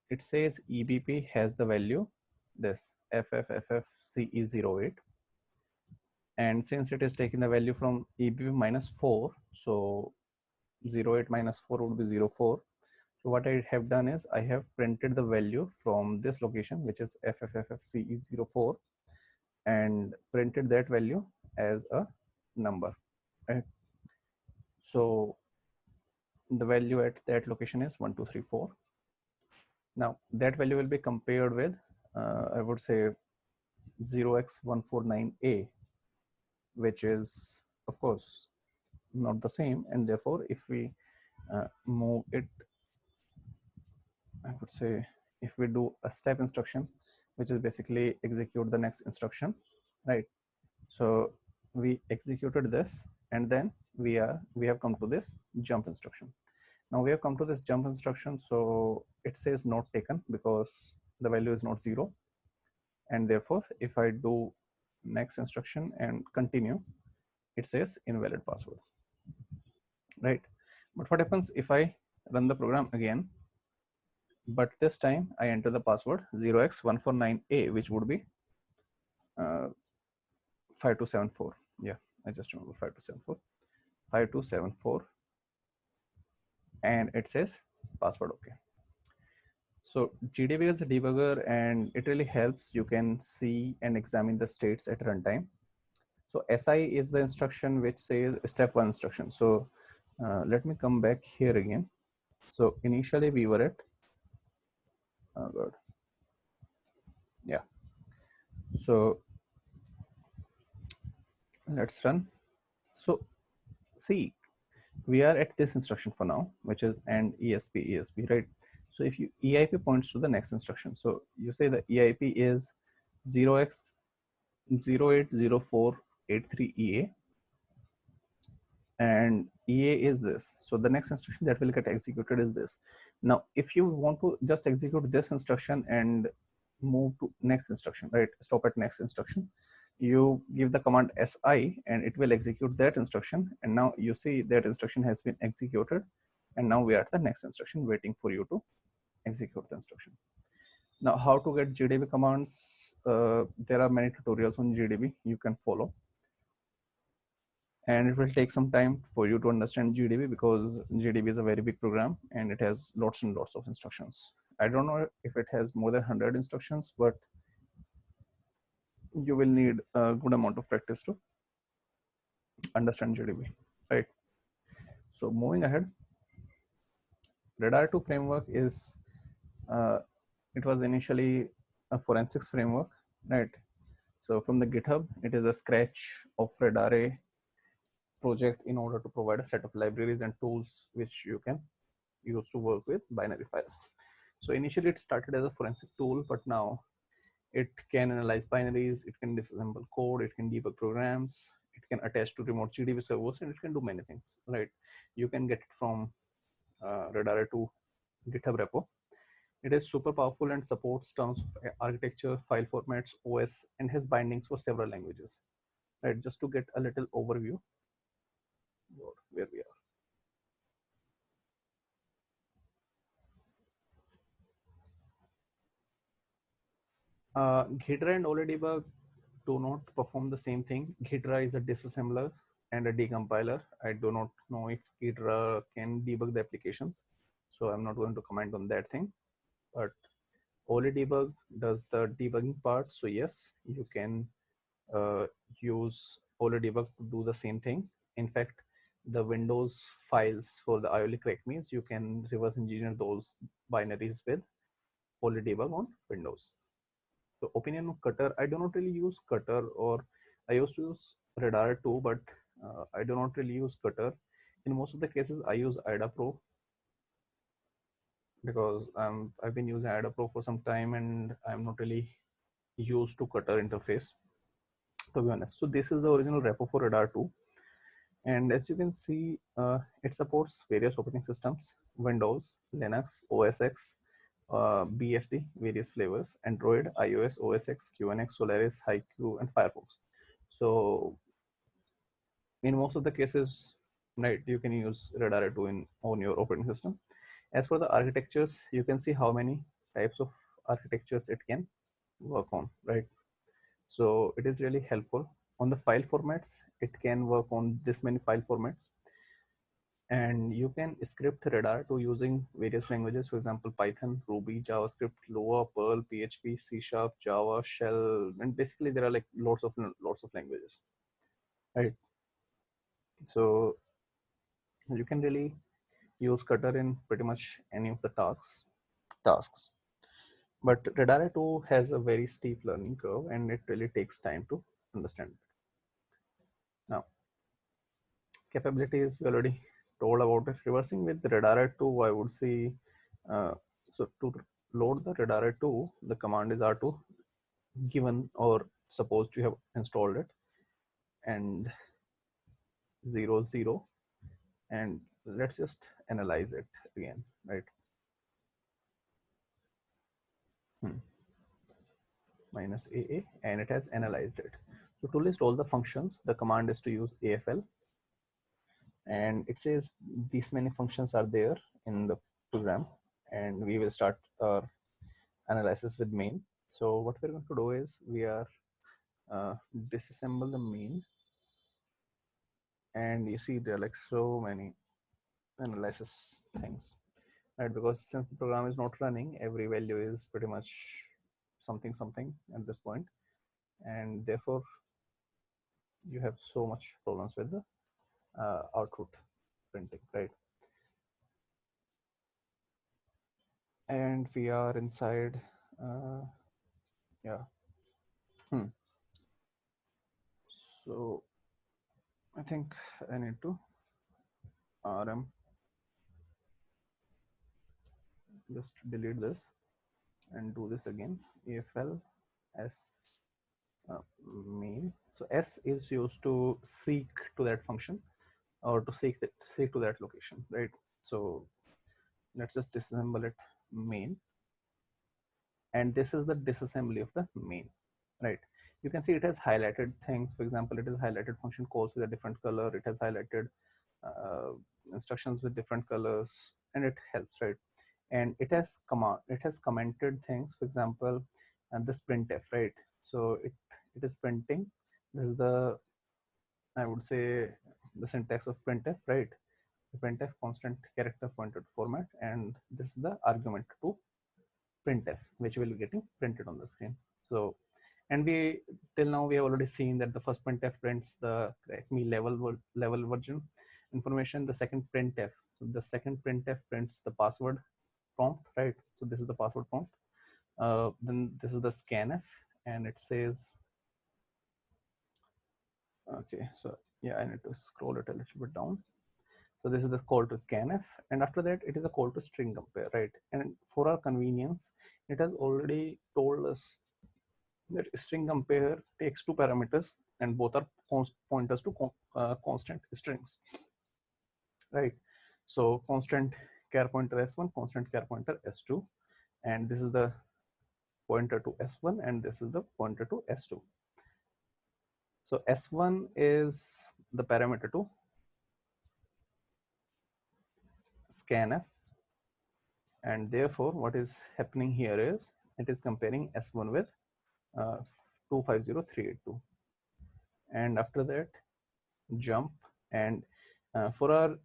it says EBP has the value this FFFFCE08, and since it is taking the value from EBP minus 4, so 08 minus 4 would be 04. So what I have done is I have printed the value from this location, which is FFFFCE04, and printed that value as a number, right? So the value at that location is 1 2 3 4. Now that value will be compared with I would say 0x149a, which is of course not the same, and therefore if we move it, I would say if we do a step instruction, which is basically execute the next instruction, right? So we executed this, and then we have come to this jump instruction. Now we have come to this jump instruction, so it says not taken because the value is not 0, and therefore if I do next instruction and continue, it says invalid password, right? But what happens if I run the program again, but this time I enter the password 0x149a, which would be 5274. Yeah, I just remember 5274, and it says password okay. So GDB is a debugger, and it really helps. You can see and examine the states at runtime. So SI is the instruction which says step 1 instruction. So let me come back here again. So initially we were at, oh God, yeah. So let's run. So see, we are at this instruction for now, which is and ESP, right? So if you EIP points to the next instruction, so you say the EIP is 0x080483EA, and EA is this. So the next instruction that will get executed is this. Now, if you want to just execute this instruction and move to next instruction, right? Stop at next instruction. You give the command SI and it will execute that instruction. And now you see that instruction has been executed. And now we are at the next instruction waiting for you to execute the instruction. Now, how to get GDB commands? There are many tutorials on GDB you can follow. And it will take some time for you to understand GDB because GDB is a very big program and it has lots and lots of instructions. I don't know if it has more than 100 instructions, but you will need a good amount of practice to understand GDB, right? So moving ahead, Radar 2 framework is, it was initially a forensics framework, right? So from the GitHub, it is a scratch of Radar project in order to provide a set of libraries and tools which you can use to work with binary files. So initially it started as a forensic tool, but now It can analyze binaries, it can disassemble code, it can debug programs, it can attach to remote GDB servers, and it can do many things, right? You can get it from Radar 2 GitHub repo. It is super powerful and supports terms of architecture, file formats, OS, and has bindings for several languages, right? Just to get a little overview where we are. Ghidra and OLEDebug do not perform the same thing. Ghidra is a disassembler and a decompiler. I do not know if Ghidra can debug the applications, so I'm not going to comment on that thing. But OLEDebug does the debugging part, so yes, you can use OLEDebug to do the same thing. In fact, the Windows files for the IOLI correct means you can reverse engineer those binaries with OLEDebug on Windows. So opinion of Cutter, I do not really use Cutter, or I used to use Radar too, but I do not really use Cutter. In most of the cases, I use IDA Pro because I've been using IDA Pro for some time and I'm not really used to Cutter interface, to be honest. So this is the original repo for Radar 2. And as you can see, it supports various operating systems: Windows, Linux, OS X, BSD, various flavors, Android, iOS, OS X, QNX, Solaris, HiQ, and Firefox. So in most of the cases, right, you can use Radar 2 on your operating system. As for the architectures, you can see how many types of architectures it can work on, right? So it is really helpful. On the file formats, it can work on this many file formats, and you can script Radar to using various languages, for example, Python, Ruby, JavaScript, Lua, Perl, PHP, C Sharp, Java, Shell, and basically there are like lots of languages, right? So you can really use Cutter in pretty much any of the tasks. But Radar 2 has a very steep learning curve, and it really takes time to understand it. Now, capabilities we already told about it. Reversing with Radar 2, I would say, so to load the Radar 2, the command is R2 given, or supposed you have installed it, and 00, and let's just analyze it again, right? Minus AA, and it has analyzed it. So to list all the functions, the command is to use AFL, and it says these many functions are there in the program, and we will start our analysis with main. So what we're going to do is we are disassemble the main, and you see there are like so many analysis things, right? Because since the program is not running, every value is pretty much something at this point, and therefore you have so much problems with the output printing, right? And we are inside, yeah. So I think I need to rm just delete this and do this again. AFL s main. So s is used to seek to that function, or to seek to that location, right? So let's just disassemble it main, and this is the disassembly of the main, right? You can see it has highlighted things. For example, it has highlighted function calls with a different color. It has highlighted uh, instructions with different colors, and it helps, right? And it has commented things, for example, and this printf, right? So it is printing. This is the, I would say, the syntax of printf, right? The printf constant character pointed format, and this is the argument to printf, which will be getting printed on the screen. So, and we till now we have already seen that the first printf prints the correct me level version information. The second printf, so the second printf prints the password prompt, right? So this is the password prompt. Then this is the scanf, and it says, okay, so yeah, I need to scroll it a little bit down. So this is the call to scanf, and after that it is a call to string compare, right? And for our convenience, it has already told us that string compare takes two parameters and both are pointers to constant strings, right? So constant char pointer s1, constant char pointer s2, and this is the pointer to s1 and this is the pointer to s2. So s1 is the parameter to scanf, and therefore what is happening here is it is comparing s1 with 250382, and after that jump, and for our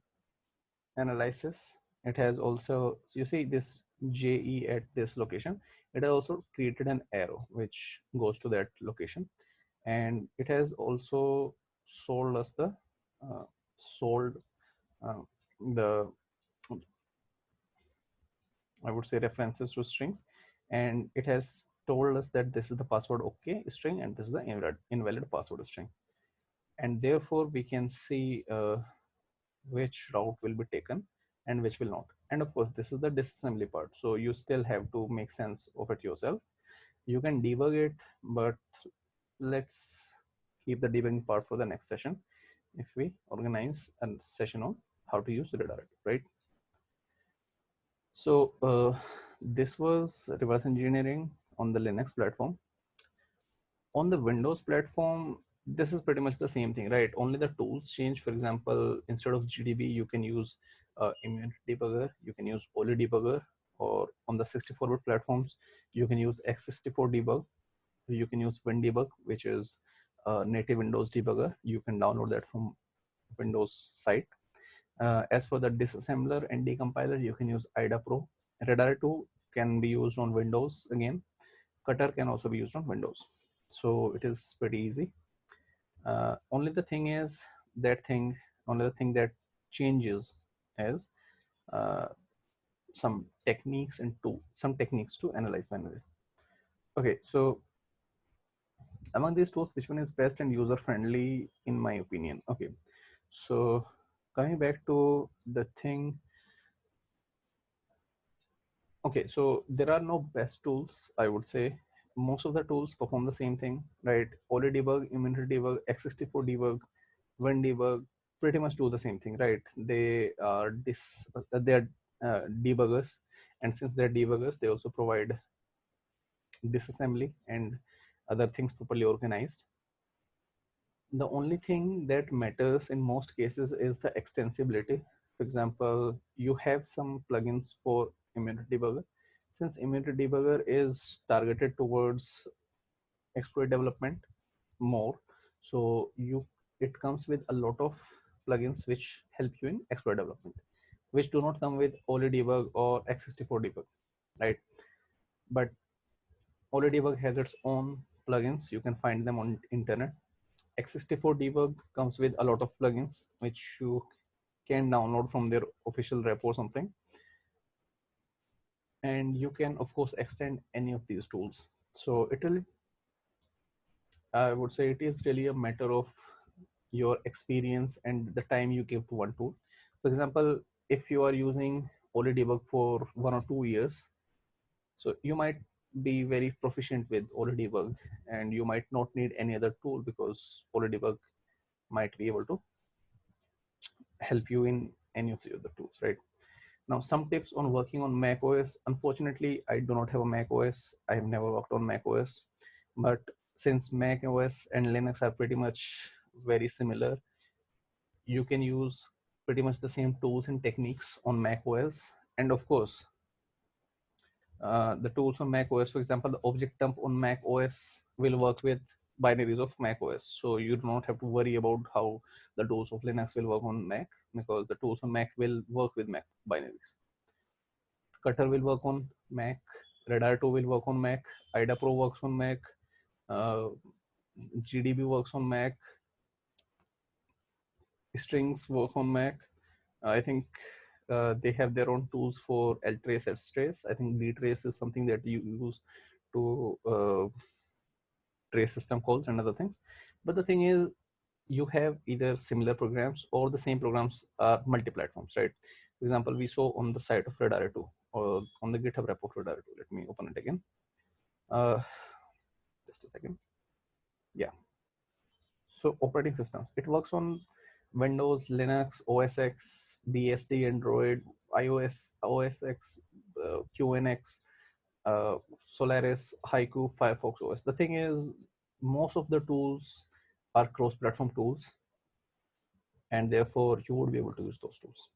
analysis it has also, so you see this je at this location, it has also created an arrow which goes to that location, and it has also sold us the sold uh, the, I would say, references to strings, and it has told us that this is the password okay string and this is the invalid password string, and therefore we can see which route will be taken and which will not. And of course this is the disassembly part, so you still have to make sense of it yourself. You can debug it, but let's keep the debugging part for the next session if we organize a session on how to use redirect, right? So this was reverse engineering on the Linux platform. On the Windows platform, this is pretty much the same thing, right? Only the tools change. For example, instead of GDB, you can use Immunity Debugger, you can use Oli Debugger, or on the 64-bit platforms, you can use x64 debug, you can use WinDebug, which is native Windows debugger. You can download that from Windows site. As for the disassembler and decompiler, you can use IDA Pro. Radar 2 can be used on Windows again. Cutter can also be used on Windows. So it is pretty easy. Only the thing is only the thing that changes is uh, some techniques to analyze binaries. Okay, so among these tools, which one is best and user friendly in my opinion? Okay, so coming back to the thing. Okay, so there are no best tools, I would say. Most of the tools perform the same thing, right? Oli debug, Immunity debug, x64 debug, WinDebug pretty much do the same thing, right? They are debuggers, and since they're debuggers, they also provide disassembly and other things properly organized. The only thing that matters in most cases is the extensibility. For example, you have some plugins for Immunity Debugger. Since Immunity Debugger is targeted towards exploit development more, so it comes with a lot of plugins which help you in exploit development, which do not come with Oli Debug or x64 debug, right? But Oli Debug has its own plugins. You can find them on internet. x64 debug comes with a lot of plugins which you can download from their official rep or something, and you can of course extend any of these tools. So it will, I would say, it is really a matter of your experience and the time you give to one tool. For example, if you are using Oli Debug for 1 or 2 years, so you might be very proficient with Oli Debug and you might not need any other tool because Oli Debug might be able to help you in any of the other tools, right? Now, some tips on working on Mac OS. Unfortunately, I do not have a Mac OS. I have never worked on Mac OS, but since Mac OS and Linux are pretty much very similar, you can use pretty much the same tools and techniques on Mac OS. And of course, the tools on Mac OS, for example, the object dump on Mac OS will work with binaries of Mac OS. So you do not have to worry about how the tools of Linux will work on Mac, because the tools on Mac will work with Mac binaries. Cutter will work on Mac, Radar 2 will work on Mac, IDA Pro works on Mac, uh, GDB works on Mac, strings work on Mac. I think they have their own tools for ltrace, strace. I think dtrace is something that you use to trace system calls and other things. But the thing is, you have either similar programs or the same programs are multi-platforms, right? For example, we saw on the site of Radar 2 or on the GitHub repo of Radar 2. Let me open it again. Uh, just a second. Yeah. So operating systems, it works on Windows, Linux, OS X, BSD, Android, iOS, OS X, QNX, uh, Solaris, Haiku, Firefox OS. The thing is, most of the tools are cross-platform tools, and therefore you would be able to use those tools.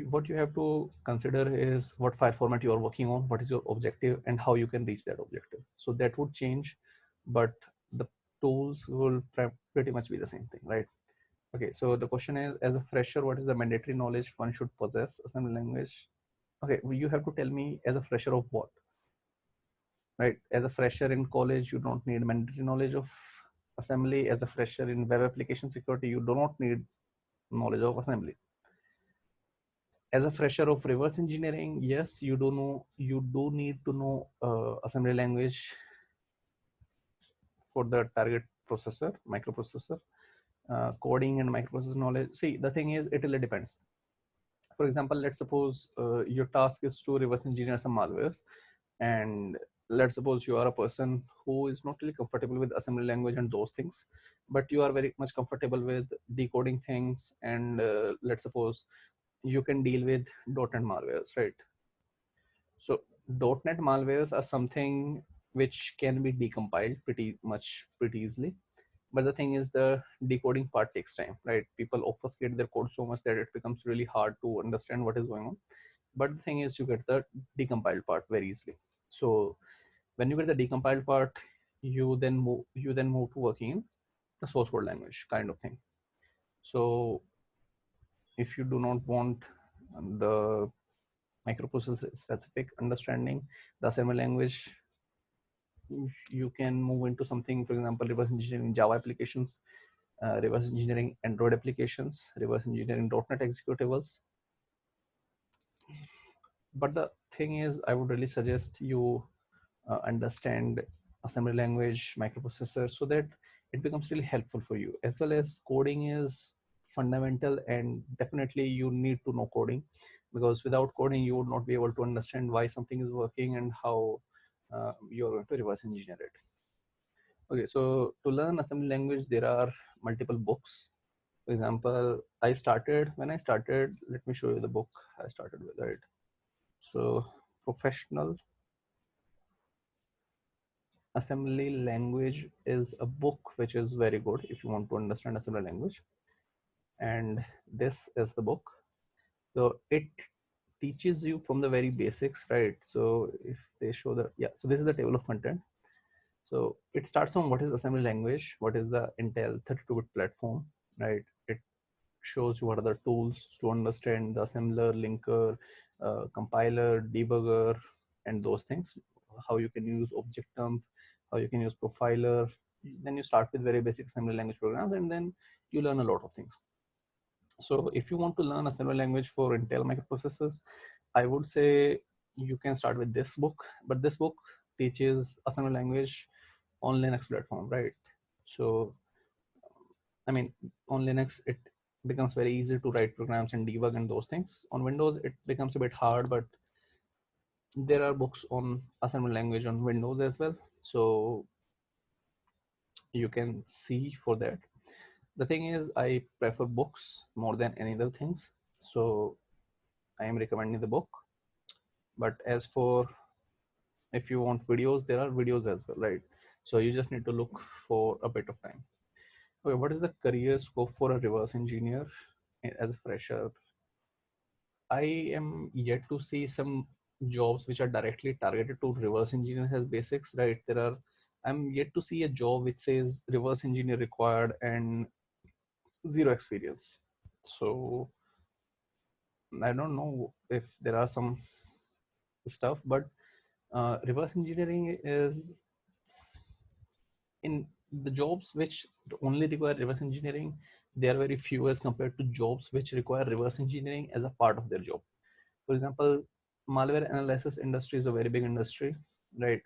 What you have to consider is what file format you are working on, what is your objective, and how you can reach that objective. So that would change, but the tools will pretty much be the same thing, right? Okay, so the question is, as a fresher, what is the mandatory knowledge one should possess assembly language? Okay, well, you have to tell me as a fresher of what, right? As a fresher in college, you don't need mandatory knowledge of assembly. As a fresher in web application security, you do not need knowledge of assembly. As a fresher of reverse engineering, yes, you do need to know assembly language for the target processor, microprocessor, coding and microprocessor knowledge. See, the thing is, it really depends. For example, let's suppose your task is to reverse engineer some malwares, and let's suppose you are a person who is not really comfortable with assembly language and those things, but you are very much comfortable with decoding things, and let's suppose you can deal with .NET malwares, right? So .NET malwares are something which can be decompiled pretty easily. But the thing is, the decoding part takes time, right? People obfuscate their code so much that it becomes really hard to understand what is going on. But the thing is, you get the decompiled part very easily. So when you get the decompiled part, you then move to working in the source code language kind of thing. So if you do not want the microprocessor specific understanding, the assembly language, you can move into something, for example, reverse engineering Java applications, reverse engineering Android applications, reverse engineering .NET executables. But the thing is, I would really suggest you understand assembly language, microprocessor, so that it becomes really helpful for you. As well as coding is fundamental, and definitely you need to know coding, because without coding, you would not be able to understand why something is working and how you're going to reverse engineer it. Okay, so to learn assembly language, there are multiple books. For example, when I started, let me show you the book I started with, right? So, Professional Assembly Language is a book which is very good if you want to understand assembly language. And this is the book. So, it teaches you from the very basics, right? So, if they show the, yeah, so this is the table of content. So it starts from what is assembly language, what is the Intel 32-bit platform, right? It shows you what are the tools to understand the assembler, linker, compiler, debugger, and those things. How you can use object dump, how you can use profiler. Then you start with very basic assembly language programs, and then you learn a lot of things. So if you want to learn assembly language for Intel microprocessors, I would say you can start with this book. But this book teaches assembly language on Linux platform, right? So, I mean, on Linux, it becomes very easy to write programs and debug and those things. On Windows, it becomes a bit hard, but there are books on assembly language on Windows as well. So you can see for that. The thing is, I prefer books more than any other things. So I am recommending the book. But as for if you want videos, there are videos as well, right? So you just need to look for a bit of time. Okay, what is the career scope for a reverse engineer as a fresher? I am yet to see some jobs which are directly targeted to reverse engineers as basics, right? I'm yet to see a job which says reverse engineer required and zero experience. So I don't know if there are some stuff, but reverse engineering is in the jobs which only require reverse engineering, they are very few as compared to jobs which require reverse engineering as a part of their job. For example, malware analysis industry is a very big industry, right?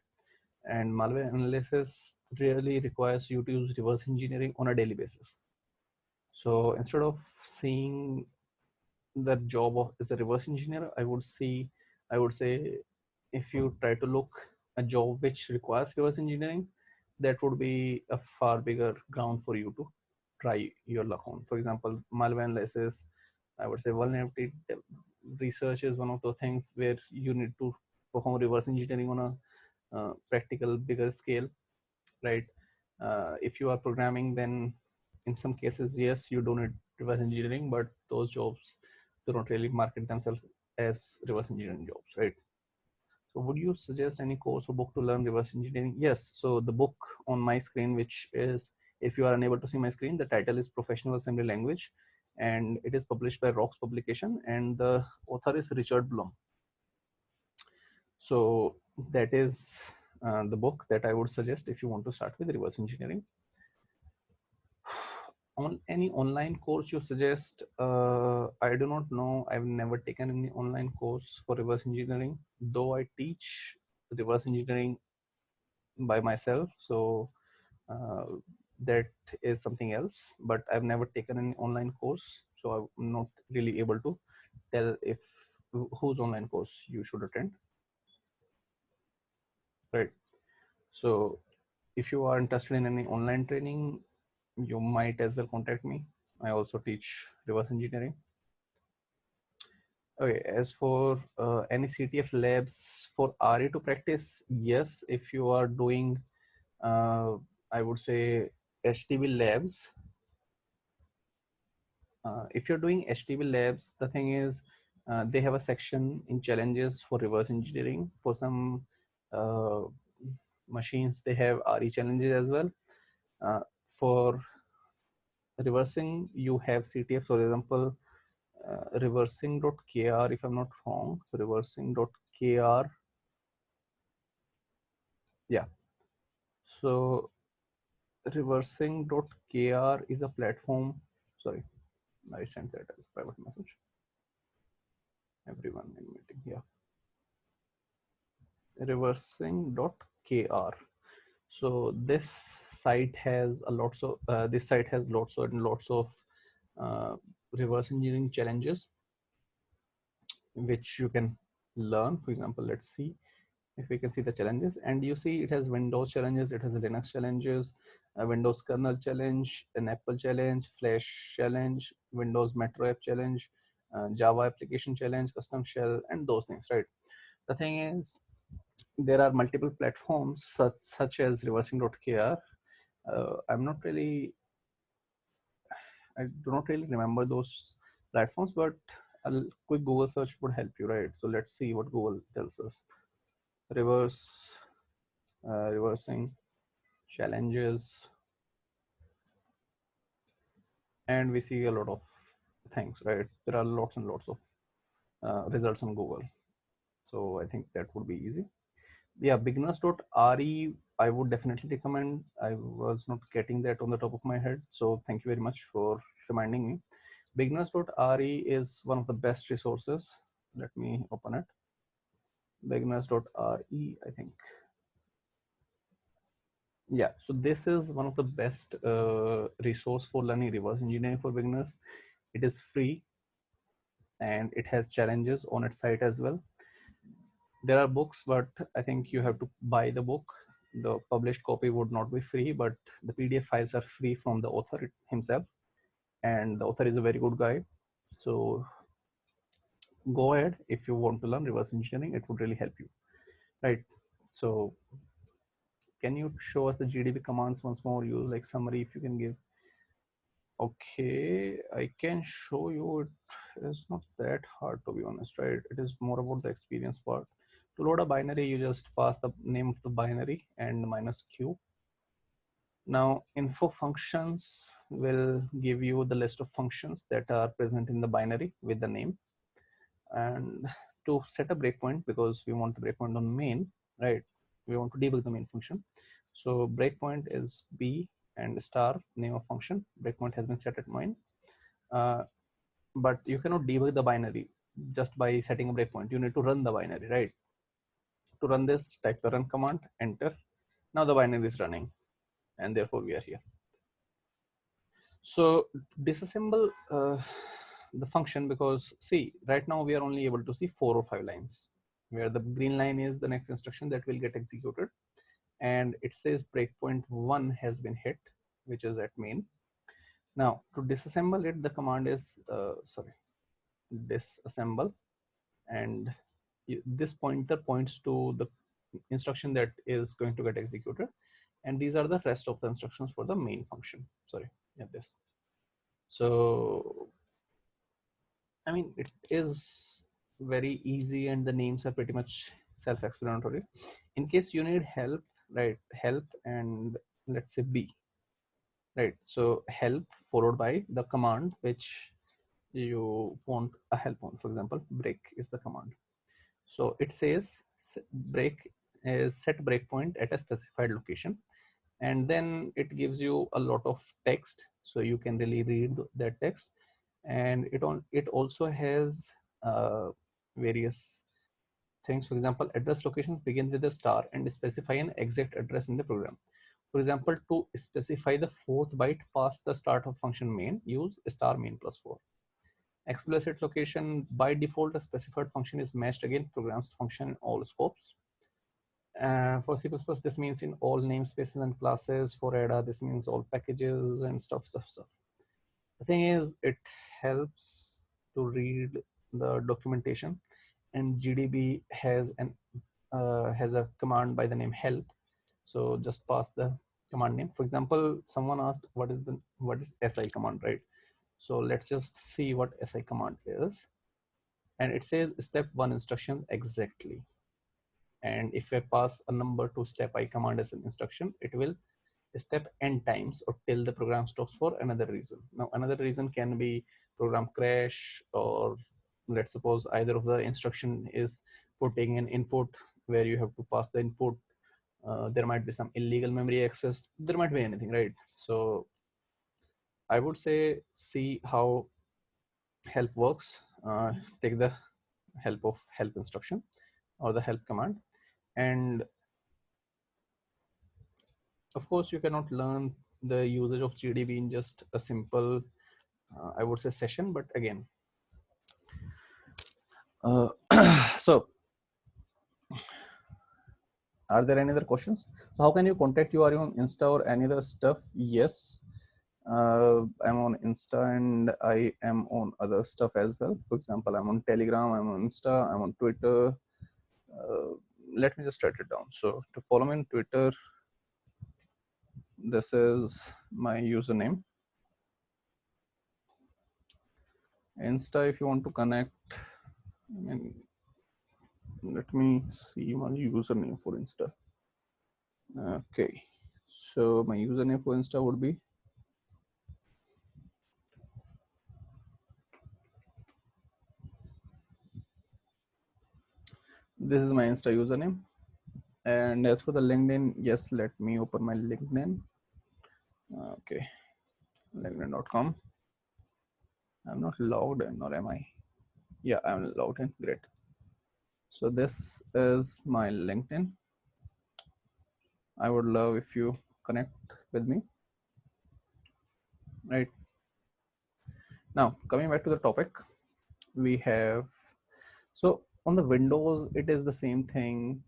And malware analysis really requires you to use reverse engineering on a daily basis. So instead of seeing the job of as a reverse engineer, I would say if you try to look a job which requires reverse engineering, that would be a far bigger ground for you to try your luck on. For example, malware analysis, I would say vulnerability research is one of the things where you need to perform reverse engineering on a practical bigger scale, right? If you are programming, then in some cases, yes, you do need reverse engineering, but those jobs do not really market themselves as reverse engineering jobs, right? So would you suggest any course or book to learn reverse engineering? Yes. So the book on my screen, which is, if you are unable to see my screen, the title is Professional Assembly Language, and it is published by Rocks Publication, and the author is Richard Blum. So that is the book that I would suggest if you want to start with reverse engineering. On any online course you suggest, I do not know. I've never taken any online course for reverse engineering, though I teach reverse engineering by myself. So uh, that is something else, but I've never taken an online course, so I'm not really able to tell if whose online course you should attend, right? So if you are interested in any online training, you might as well contact me. I also teach reverse engineering. Okay, as for any CTF labs for RE to practice, yes, if you are doing, I would say, HTV labs. If you're doing HTV labs, the thing is, they have a section in challenges for reverse engineering. For some uh, machines, they have RE challenges as well. For reversing, you have CTF. For example, reversing.kr, if I'm not wrong, reversing.kr. Yeah. So reversing.kr is a platform. Sorry, I sent that as private message. Everyone in meeting. Yeah. Reversing.kr. So this site has a lots of lots of reverse engineering challenges which you can learn. For example, let's see if we can see the challenges, and you see it has Windows challenges, it has Linux challenges, a Windows kernel challenge, an Apple challenge, Flash challenge, Windows Metro app challenge, Java application challenge, custom shell, and those things, right? The thing is, there are multiple platforms such as reversing.kr. I'm not really, I do not really remember those platforms, but a quick Google search would help you, right? So let's see what Google tells us. Reversing challenges, and we see a lot of things, right? There are lots and lots of results on Google. So I think that would be easy. Yeah, beginners.re, I would definitely recommend. I was not getting that on the top of my head, so thank you very much for reminding me. Beginners.re is one of the best resources. Let me open it. Beginners.re, I think. Yeah, so this is one of the best resource for learning reverse engineering for beginners. It is free and it has challenges on its site as well. There are books, but I think you have to buy the book. The published copy would not be free, but the PDF files are free from the author himself, and the author is a very good guy. So go ahead if you want to learn reverse engineering. It would really help you, right? So can you show us the GDB commands once more? You like summary if you can give. Okay, I can show you. It is not that hard, to be honest, right? It is more about the experience part. To load a binary, you just pass the name of the binary and -q. Now, info functions will give you the list of functions that are present in the binary with the name. And to set a breakpoint, because we want the breakpoint on main, right? We want to debug the main function. So breakpoint is b and star name of function. Breakpoint has been set at main. But you cannot debug the binary just by setting a breakpoint. You need to run the binary, right? To run this, type the run command, enter. Now the binary is running, and therefore we are here. So disassemble the function, because see, right now we are only able to see 4 or 5 lines. where the green line is the next instruction that will get executed, and it says breakpoint 1 has been hit, which is at main. Now to disassemble it, the command is disassemble, and this pointer points to the instruction that is going to get executed, and these are the rest of the instructions for the main function. This. So I mean, it is very easy and the names are pretty much self-explanatory. In case you need help, right, help and let's say B, right? So help followed by the command which you want a help on. For example, break is the command. So it says break is set breakpoint at a specified location, and then it gives you a lot of text, so you can really read that text. And it also has various things. For example, address locations begin with a star and specify an exact address in the program. For example, to specify the fourth byte past the start of function main, use star main plus 4. Explicit location, by default a specified function is matched against program's function in all scopes. For C++, this means in all namespaces and classes. For Ada, this means all packages and stuff. The thing is, it helps to read the documentation, and GDB has a command by the name help. So just pass the command name. For example, someone asked what is SI command, right? So let's just see what SI command is, and it says step 1 instruction exactly. And if I pass a number to step I command as an instruction, it will step n times or till the program stops for another reason. Now another reason can be program crash, or let's suppose either of the instruction is for taking an input where you have to pass the input. There might be some illegal memory access, there might be anything, right? So I would say see how help works. Take the help of help instruction or the help command, and of course you cannot learn the usage of GDB in just a simple I would say session, but again so are there any other questions? So how can you contact you? Are you on Insta or any other stuff? Yes, I'm on Insta and I am on other stuff as well. For example, I'm on Telegram, I'm on Insta, I'm on Twitter. Let me just write it down. So to follow me on Twitter, this is my username. Insta, if you want to connect, I mean, let me see my username for Insta. Okay, so my username for Insta would be this is my Insta username. And as for the LinkedIn, yes, let me open my LinkedIn. Okay, linkedin.com. I'm not logged in, or am I? Yeah, I'm logged in. Great. So this is my LinkedIn. I would love if you connect with me. Right. Now, coming back to the topic, we have, so on the Windows, it is the same thing.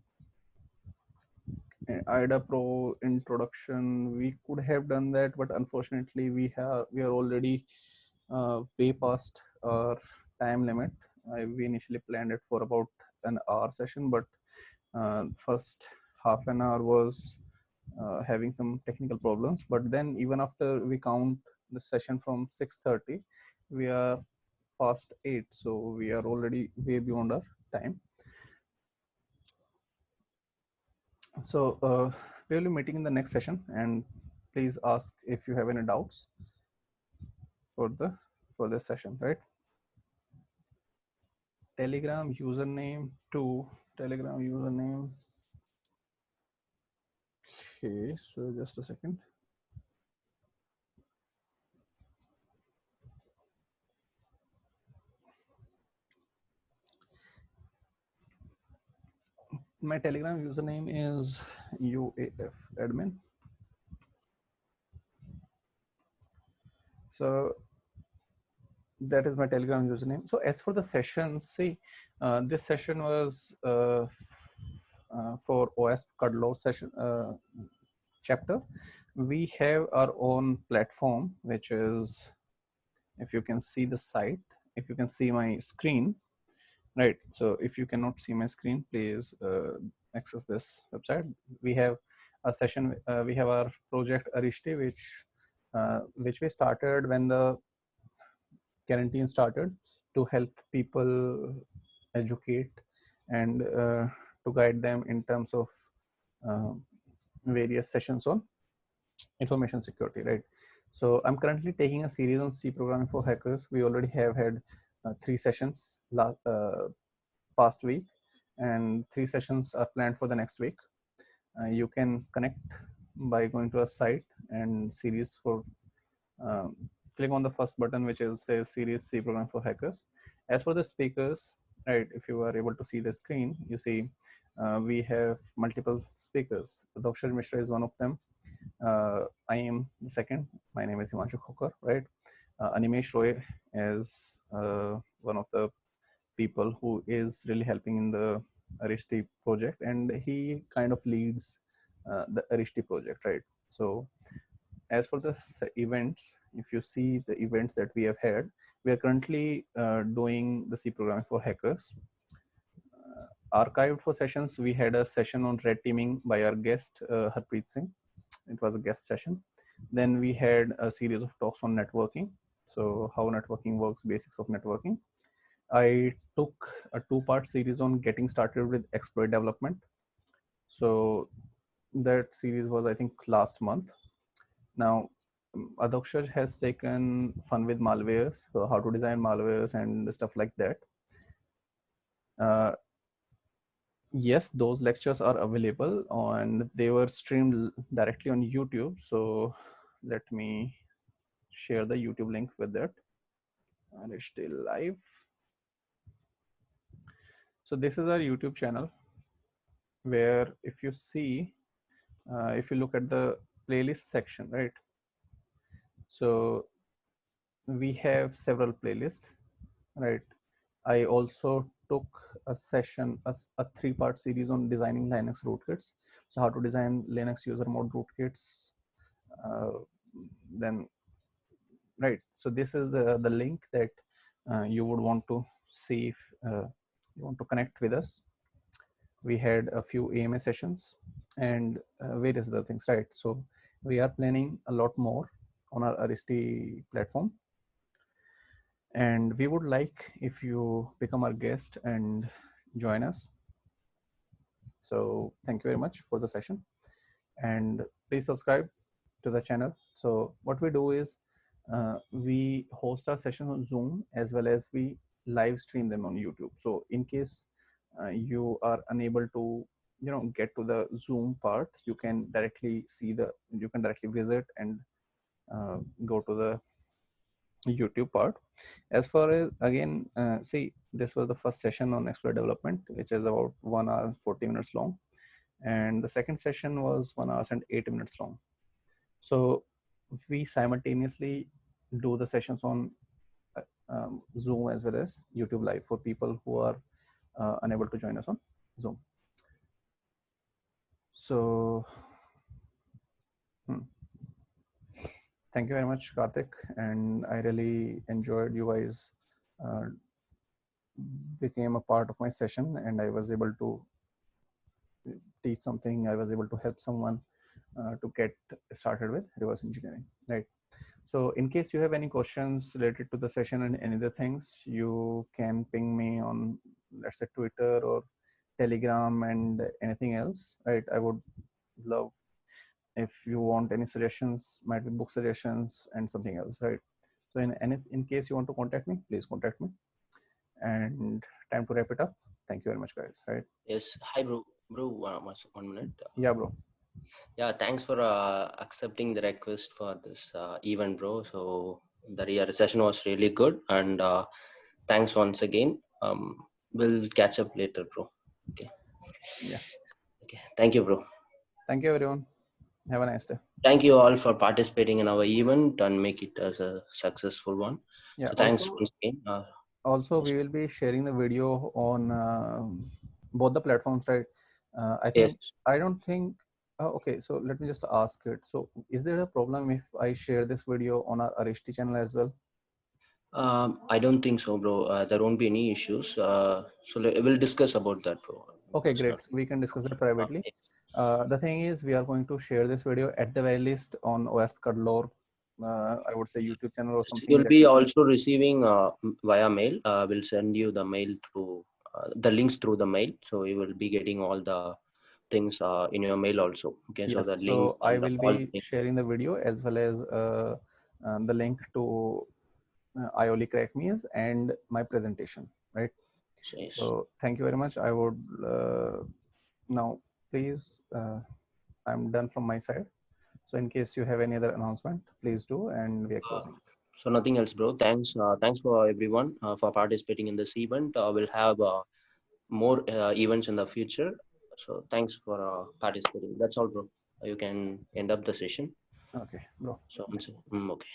IDA Pro introduction, we could have done that, but unfortunately we are already way past our time limit. We initially planned it for about an hour session, but first half an hour was having some technical problems. But then even after we count the session from 6:30, we are past 8, so we are already way beyond our time. So we will be meeting in the next session, and please ask if you have any doubts for this session, right? Telegram username to Telegram username. Okay, so just a second. My Telegram username is UAF admin. So that is my Telegram username. So as for the session, see, this session was for OS Cuddler session chapter. We have our own platform, which is, if you can see the site, if you can see my screen, right? So if you cannot see my screen, please access this website. We have a session, we have our project Arishti, which we started when the quarantine started, to help people educate and to guide them in terms of uh, various sessions on information security, right? So I'm currently taking a series on C programming for hackers. We already have had 3 sessions past week, and 3 sessions are planned for the next week. You can connect by going to a site and series for click on the first button, which is say series C program for hackers. As for the speakers, right, if you are able to see the screen, you see we have multiple speakers. Dr. Mishra is one of them. I am the second. My name is Himanshu Khokar, right? Animesh Roy is one of the people who is really helping in the Arishti project, and he kind of leads the Arishti project, right? So as for the events, if you see the events that we have had, we are currently doing the C programming for hackers. Archived for sessions, we had a session on red teaming by our guest, Harpreet Singh. It was a guest session. Then we had a series of talks on networking. So how networking works, basics of networking. I took a 2-part series on getting started with exploit development. So that series was, I think, last month. Now, Adokshar has taken fun with malwares, so how to design malwares and stuff like that. Yes, those lectures are available and they were streamed directly on YouTube. So let me share the YouTube link with that. And it's still live. So this is our YouTube channel, where if you see, if you look at the playlist section, right? So we have several playlists, right? I also took a session, a 3-part series on designing Linux rootkits. So how to design Linux user mode rootkits. Then, right. So this is the link that you would want to see if you want to connect with us. We had a few AMA sessions and various other things, right? So we are planning a lot more on our Aristi platform. And we would like if you become our guest and join us. So thank you very much for the session, and please subscribe to the channel. So what we do is we host our sessions on Zoom, as well as we live stream them on YouTube. So in case you are unable to get to the Zoom part, you can directly visit and go to the YouTube part. As far as, again, see, this was the first session on exploit development, which is about 1 hour 40 minutes long, and the second session was 1 hour and 8 minutes long. So we simultaneously do the sessions on Zoom as well as YouTube live for people who are unable to join us on Zoom. So thank you very much, Karthik, and I really enjoyed you guys became a part of my session, and I was able to teach something. I was able to help someone to get started with reverse engineering, right? So in case you have any questions related to the session and any other things, you can ping me on, let's say, Twitter or Telegram and anything else, right? I would love if you want any suggestions, might be book suggestions and something else, right? So in case you want to contact me, please contact me. And time to wrap it up. Thank you very much, guys, right? Yes. Hi, bro. Bro, 1 minute. Yeah, bro. Yeah, thanks for accepting the request for this event, bro. So the session was really good, and thanks once again. We'll catch up later, bro. Okay. Yeah. Okay. Thank you, bro. Thank you, everyone. Have a nice day. Thank you all for participating in our event and make it as a successful one. Yeah. So thanks Also, once again. Yes. we will be sharing the video on both the platforms, right? I Yes. think I don't think. Okay, so let me just ask it. So, is there a problem if I share this video on our Arishti channel as well? I don't think so, bro. There won't be any issues. We'll discuss about that, bro. Okay, It's not. great. So we can discuss that privately. Yes. The thing is, we are going to share this video at the very least on OS Cuddlore, I would say YouTube channel or something You'll that. be also receiving via mail. We'll send you the mail through the links through the mail. So you will be getting all the things in your mail also. Okay, so Yes. the link So I and will all the be things. sharing the video as well as the link to Ioli Crack Me's and my presentation, right? Yes. So thank you very much. I would now please. I'm done from my side. So in case you have any other announcement, please do, and we are Uh, closing. so nothing else, bro. Thanks. Thanks for everyone for participating in this event. We'll have more events in the future. So thanks for participating. That's all, bro. You can end up the session. Okay, bro. So I'm Okay. saying, okay.